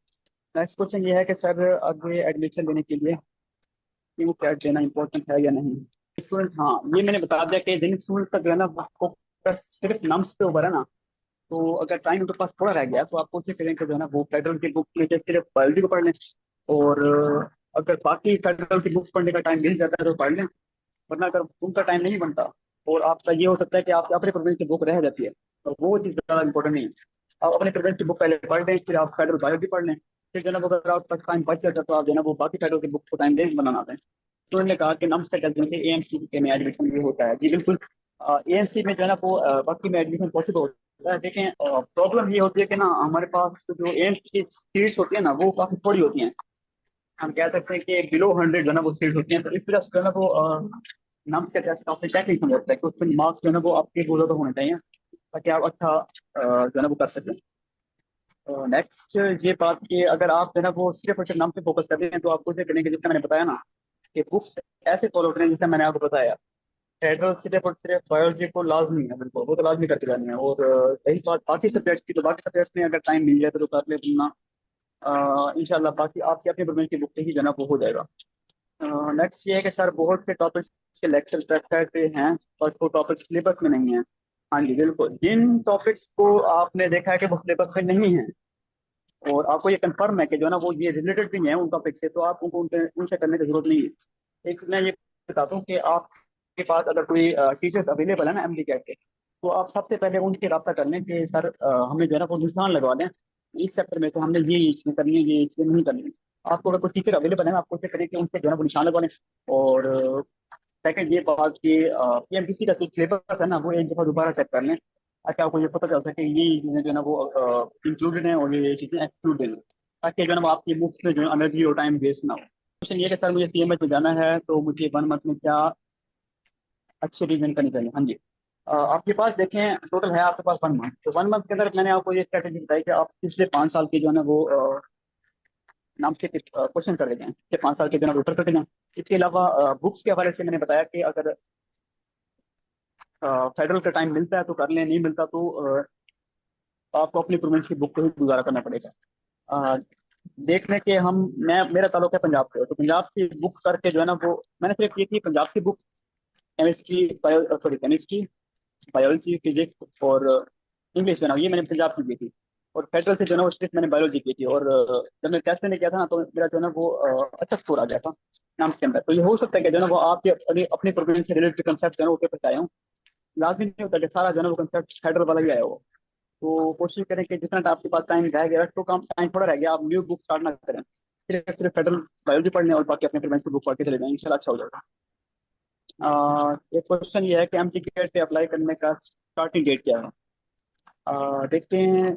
नेक्स्ट क्वेश्चन ये है कि सर आगे एडमिशन लेने के लिए कि वो कैट देना इंपॉर्टेंट है या नहीं। स्टूडेंट, हाँ, ये मैंने बता दिया कि जिन स्टूडेंट तक जो है ना फोकस सिर्फ नम्स पे ऊपर है ना, तो अगर टाइम उनके पास थोड़ा रह गया तो आप कोशिश करें कि जो है ना वो फेडरल की बुक लेके सिर्फ बायोलॉजी को पढ़ लें। और अगर बाकी फेडरल की बुक्स पढ़ने का टाइम मिल जाता है तो पढ़ लें, वरना अगर उनका टाइम नहीं बनता और आपका ये हो सकता है कि आप अपने प्रोविंस की बुक रह जाती है, तो वो चीज़ ज़्यादा इंपॉर्टेंट नहीं है। आप अपने प्रोविंस की बुक पहले पढ़ लें, फिर आप फेडरल बायोलॉजी पढ़ लें। फिर जनाब अगर आप तक टाइम बच जाता है तो आप जनाब वो बाकी फेडरल की बुक को टाइम दें बनाना दें। तो उन्होंने कहा कि नम्स का कैलकुलेशन से एएमसी के में एडमिशन भी होता है, जी बिल्कुल। एएमसी में जो है ना वो बाकी में एडमिशन पॉसिबल होता है। देखें, प्रॉब्लम ये होती है कि ना हमारे पास जो एएमसी की सीट्स होती है ना वो काफ़ी थोड़ी होती हैं। हम कह सकते हैं कि बिलो 100 जो है ना वो सीट होती हैं, तो इस वजह से जो है ना वो नम्स का टेस्ट काफी टेक्निकल होता है कि उसमें मार्क्स जो है ना वो आपके बहुत ज्यादा होने चाहिए ताकि आप अच्छा जो है ना वो कर सकें। नेक्स्ट ये बात कि अगर आप जो है ना वो सिर्फ और सिर्फ नाम पे फोकस करते हैं तो आपको ये करने के जितना मैंने बताया ना कि बुक्स ऐसे फॉलो करें जैसे मैंने आपको बताया। फेडरल सिर्फ और सिर्फ बायोलॉजी को लाजमी है, बिल्कुल वो तो लाजमी करके जानी है। और रही बात बाकी सब्जेक्ट्स की, तो बाकी सब्जेक्ट्स में अगर टाइम मिल जाए तो कर ले वरना इंशाल्लाह बाकी आपके अपने प्रोग्राम की बुक से ही जो है ना वो हो जाएगा। नेक्स्ट ये है कि सर बहुत से टॉपिक्स के लेक्चर करते हैं और वो टॉपिक सिलेबस में नहीं है। हाँ जी बिल्कुल, जिन टॉपिक्स को आपने देखा है कि वो सिलेबस में नहीं है और आपको ये कंफर्म है कि जो है ना वो ये रिलेटेड भी है उन टॉपिक से, तो आप उनको उनसे करने की जरूरत नहीं है। एक मैं ये बताता हूँ कि आपके पास अगर कोई टीचर्स अवेलेबल है ना एमडी कैट के, तो आप सबसे पहले उनसे रब्ता कर लें कि सर हमें जो है ना वो निशान लगवा दें इस सेक्टर में, तो हमने ये चीज़ें करनी है, ये चीज़ें नहीं करनी है। आपको अगर कोई टीचर अवेलेबल है, आप कोशिश करें कि उनसे जो है ना वो निशान लगवा लें। और सेकंड ये बात कि पीएमडीसी का जो सिलेबस है ना वो एक दफ़ा दोबारा चेक कर लें, ताकि आपको ये पता चल सके ये चीज़ें जो है ना वो इंक्लूडेड हैं और ये चीज़ें एक्सक्लूडेड हैं, ताकि जो है ना वो आपकी बुक्स में जो है एनर्जी और टाइम वेस्ट ना हो। क्वेश्चन ये है कि सर मुझे सीएमएच में जाना है तो मुझे 1 मंथ में क्या अच्छे रीजन करनी चाहिए। हाँ जी, आपके पास देखें टोटल है आपके पास 1 मंथ, तो 1 मंथ के अंदर मैंने आपको ये स्ट्रेटेजी बताई कि आप पिछले 5 साल की जो है ना वो नाम के क्वेश्चन कर लेते हैं, पिछले 5 साल के जो है ना पेपर करते हैं। इसके अलावा बुक्स के हवाले से मैंने बताया कि अगर फेडरल का टाइम मिलता है तो कर लें, नहीं मिलता तो आपको अपनी प्रोविंस की बुक को ही गुजारा करना पड़ेगा। अ, देख लें कि हम मैं मेरा ताल्लुक है पंजाब से, तो पंजाब की बुक करके जो है ना वो मैंने सिर्फ ये की पंजाब की book, chemistry bio sorry chemistry biology physics और इंग्लिश जो है ना ये मैंने पंजाब की की थी। और फेडरल से जो है ना वो सिर्फ मैंने बायोलॉजी की थी। और जब मैं टेस्ट मैंने किया था ना तो मेरा जो है ना वो अच्छा स्कोर आ गया था नाम्स के अंदर। तो ये हो सकता है कि जो है ना वो आपके अपने प्रोग्राम से रिलेटेड कंसेप्ट जो है ना वो पेपर से आए हों। लाजमी नहीं होता कि सारा जो है ना वो कंसेप्ट फेडरल वाला ही आया हो। तो कोशिश करें कि जितना आपके पास टाइम रह गया, तो कम टाइम थोड़ा रह गया, आप न्यू बुक स्टार्ट ना करें, सिर्फ सिर्फ फेडरल बायोलॉजी पढ़ने और बाकी अपने प्रोग्राम की बुक पढ़ के चले जाएं, इंशाल्लाह अच्छा हो जाएगा। एक क्वेश्चन ये है कि एमसीक्यू पे अप्लाई करने का स्टार्टिंग डेट क्या है। देखते हैं,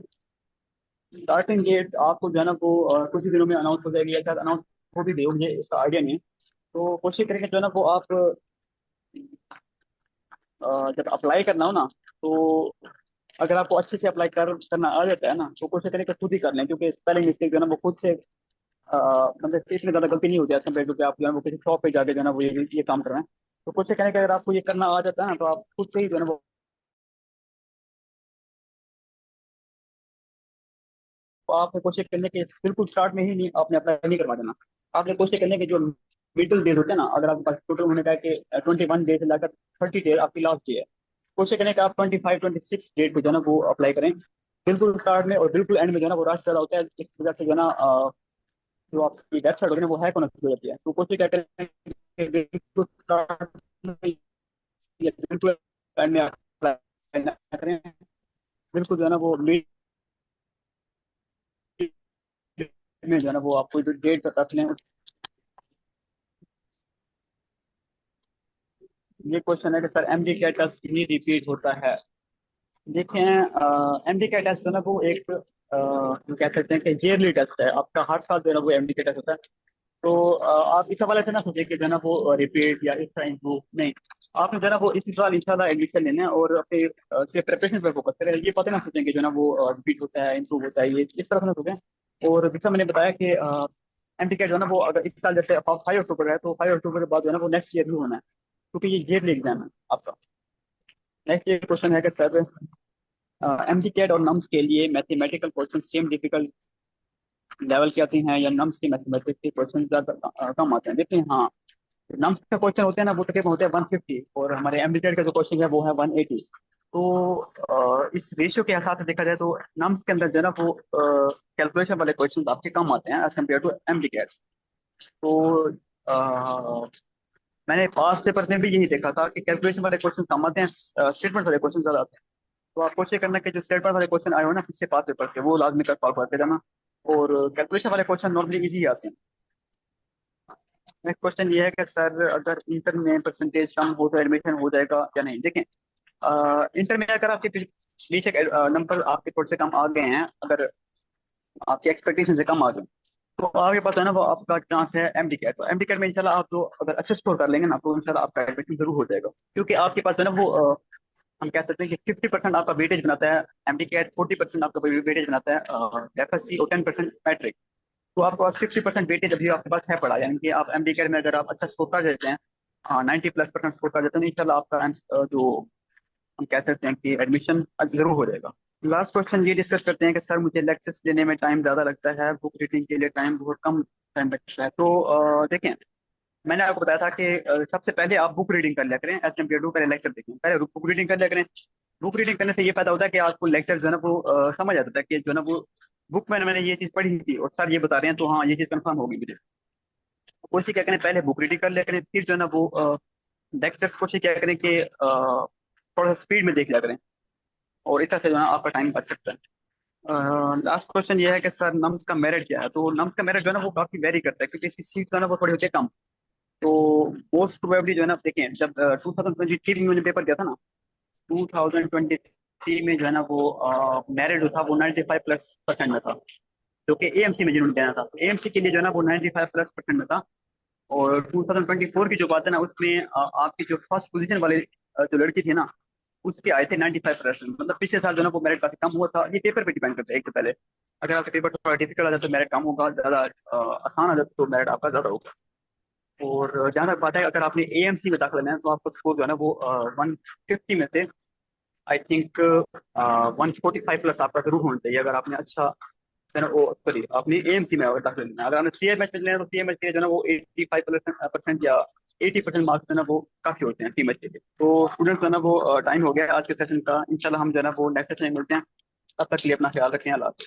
स्टार्टिंग डेट आपको जो है ना वो कुछ ही दिनों में अनाउंस हो जाएगी, या शायद अनाउंस हो भी दे, मुझे इसका आइडिया नहीं है। तो कोशिश करेंगे जो है ना वो आप जब अप्लाई करना हो ना, तो अगर आपको अच्छे से अप्लाई करना आ जाता है ना तो कोशिश करें कि खुद ही कर लें, क्योंकि स्पेलिंग मिस्टेक जो है ना वो खुद से मतलब इतनी ज़्यादा गलती नहीं होती है कम्पेयर टू कि आप जो है वो किसी शॉप पे जाके जो है ना वो ये काम कर रहे हैं। तो कोशिश करें कि अगर आपको ये करना आ जाता है ना तो आप खुद से ही जो है ना वो तो आपने कोशिश करने के बिल्कुल स्टार्ट में ही नहीं आपने अप्लाई नहीं करवा देना। आपने कोशिश करने के जो मिडिल डेज होते हैं ना, अगर आपके पास टोटल होने का है कि 21 डे से लेकर 30 डे आपकी लास्ट डे है, कोशिश करें कि आप 25-26 डेट को जो है ना वो अप्लाई करें। बिल्कुल स्टार्ट में और बिल्कुल एंड में जो है ना वो रश ज़्यादा होता है, इस वजह से जो है ना जो आपकी वेबसाइट होगी ना वो हैक होना शुरू हो जाती है। तो कोशिश क्या करें कि बिल्कुल start में या बिल्कुल एंड में अप्लाई ना करें। बिल्कुल जो है ना वो मिड में जो है ना वो आपको जो डेट बता लें। ये क्वेश्चन है कि सर एमडी का टेस्ट नहीं रिपीट होता है। देखें, एमडी का टेस्ट जो है ना वो एक जो कह सकते हैं कि ईयरली टेस्ट है आपका, हर साल जो है ना वो एमडी का टेस्ट होता है। तो आप इस हवाले से ना सोचिए कि जो है ना वो रिपीट या इस तरह इम्प्रूव नहीं। आपने जो है ना वो इसी साल इंशाल्लाह एडमिशन लेना है और अपने सिर्फ प्रिपरेशन पर फोकस करें। ये पता ना सोचें कि जो है ना वो रिपीट होता है, इम्प्रूव होता है, ये इस तरह से ना सोचें। और जैसा मैंने बताया कि एम टी जो है ना वो अगर इस साल जैसे 5 अक्टूबर है तो 5 अक्टूबर के बाद जो है ना वो नेक्स्ट ईयर भी होना है, क्योंकि ये ईयरली एग्जाम है आपका। नेक्स्ट ये क्वेश्चन है कि सर एम टी और नम्स के लिए mathematical question same difficult level के आते हैं या नम्स के मैथमेटिक्स के क्वेश्चन ज़्यादा कम आते हैं? देखते हैं, हाँ, नम्स का क्वेश्चन होते हैं ना वो तकरीबन होते हैं 150, और हमारे एमडीटेड का जो क्वेश्चन है वो है 180। तो इस रेशियो के हिसाब से देखा जाए तो नम्स के अंदर जो है ना वो कैलकुलेशन वाले क्वेश्चन आपके कम आते हैं एज कम्पेयर टू एमडीटेड। तो अ, मैंने पास पेपर में भी यही देखा था कि कैलकुलेशन वाले क्वेश्चन कम आते हैं, स्टेटमेंट वाले क्वेश्चन ज्यादा आते हैं। तो आप कोशिश करना कि जो स्टेटमेंट वाले क्वेश्चन आए हो ना पिछले पास पेपर के, वो लाजमी कर सॉल्व करते जाना। और कैलकुलेशन वाले क्वेश्चन नॉर्मली इजी आते हैं। नेक्स्ट क्वेश्चन ये है कि सर अगर इंटर में परसेंटेज कम हो तो एडमिशन हो जाएगा या नहीं? देखें, इंटर में अगर आपके पीछे नंबर आपके थोड़े से कम आ गए हैं, अगर आपके एक्सपेक्टेशन से कम आ जाए, तो आपके पास है ना वो आपका चांस है एम डी कैट। तो एम डी कैट में इंशाल्लाह आप जो अगर अच्छे स्कोर कर लेंगे ना तो इंशाल्लाह आपका एडमिशन जरूर हो जाएगा, क्योंकि आपके पास है ना वो हम कह सकते हैं कि 50% आपका वेटेज बनाता है एम डी कैट, 40% आपका वेटेज बनाता है एफ एस सी, और 10% मैट्रिक। तो आपके पास 50% वेटेज अभी आपके पास है पड़ा, यानी कि आप एम डी कैट में अगर आप अच्छा स्कोर कर देते हैं, 90+% स्कोर कर देते हैं, इंशाल्लाह आपका जो हम कह सकते हैं कि एडमिशन जरूर हो जाएगा। लास्ट क्वेश्चन ये डिस्कस करते हैं कि सर मुझे लेक्चर्स लेने में टाइम ज़्यादा लगता है, बुक रीडिंग के लिए टाइम बहुत कम टाइम लगता है। तो देखें, मैंने आपको बताया था कि सबसे पहले आप बुक रीडिंग कर लिया करें एज कम्पेयर टू पहले लेक्चर देखें। पहले बुक रीडिंग कर लिया करें। बुक रीडिंग करने से ये फायदा होता है कि आपको लेक्चर जो है ना वो समझ आता है कि जो है ना वो बुक में मैंने ये चीज़ पढ़ी थी और सर ये बता रहे हैं, तो हाँ ये चीज़ कंफर्म होगी मुझे। कोशिश क्या करें, पहले बुक रीडिंग कर लिया करें, फिर जो है ना वो लेक्चर कोशिश क्या करें कि थोड़ा स्पीड में देख लिया करें, और इस तरह से जो है ना आपका टाइम बच सकता है। लास्ट क्वेश्चन ये है कि सर नम्स का मेरिट क्या है? तो नम्स का मेरिट जो है ना वो काफी वेरी करता है, क्योंकि इसकी सीट जो है ना वो थोड़ी होती है कम। तो मोस्ट प्रोबेबली जो है ना, देखें, जब 2023 में मैंने पेपर दिया था ना, 2023 में जो है ना वो मेरिट जो था वो 95+% में था, जो कि एएमसी में जिन्होंने देना था। एएमसी के लिए जो है ना वो 95+% में था। और 2024 की जो बात है ना उसमें आपकी जो फर्स्ट पोजीशन वाले जो लड़की थी ना, उसके आए थे 95%। मतलब पिछले साल जो ना वो मेरिट काफी कम हुआ था। ये पेपर पे डिपेंड करता है, एक तो पहले अगर आपका पेपर थोड़ा डिफिकल्ट आ जाए तो मेरिट कम होगा, ज्यादा आसान आ जाए तो मेरिट आपका ज्यादा होगा। और जहाँ तक बात है, अगर आपने एएमसी में दाखिला लेना है तो आपको स्कोर जो है ना वो 150 में से आई थिंक 145+ आपका जरूर होना चाहिए, अगर आपने अच्छा है ना वो, सॉरी, आपने एएमसी में अगर दाखिला लेना है। अगर आपने सीएमएच में लेना है तो सीएमएच के लिए जो है ना वो 85% या 80% मार्क्स जो है ना वो काफी होते हैं सीएमएच के लिए। तो स्टूडेंट्स जो है ना वो टाइम हो गया आज के सेशन का, इंशाल्लाह हम जो है ना वो नेक्स्ट सेशन में मिलते हैं। तब तक के लिए अपना ख्याल रखें, अल्लाह हाफ़िज़।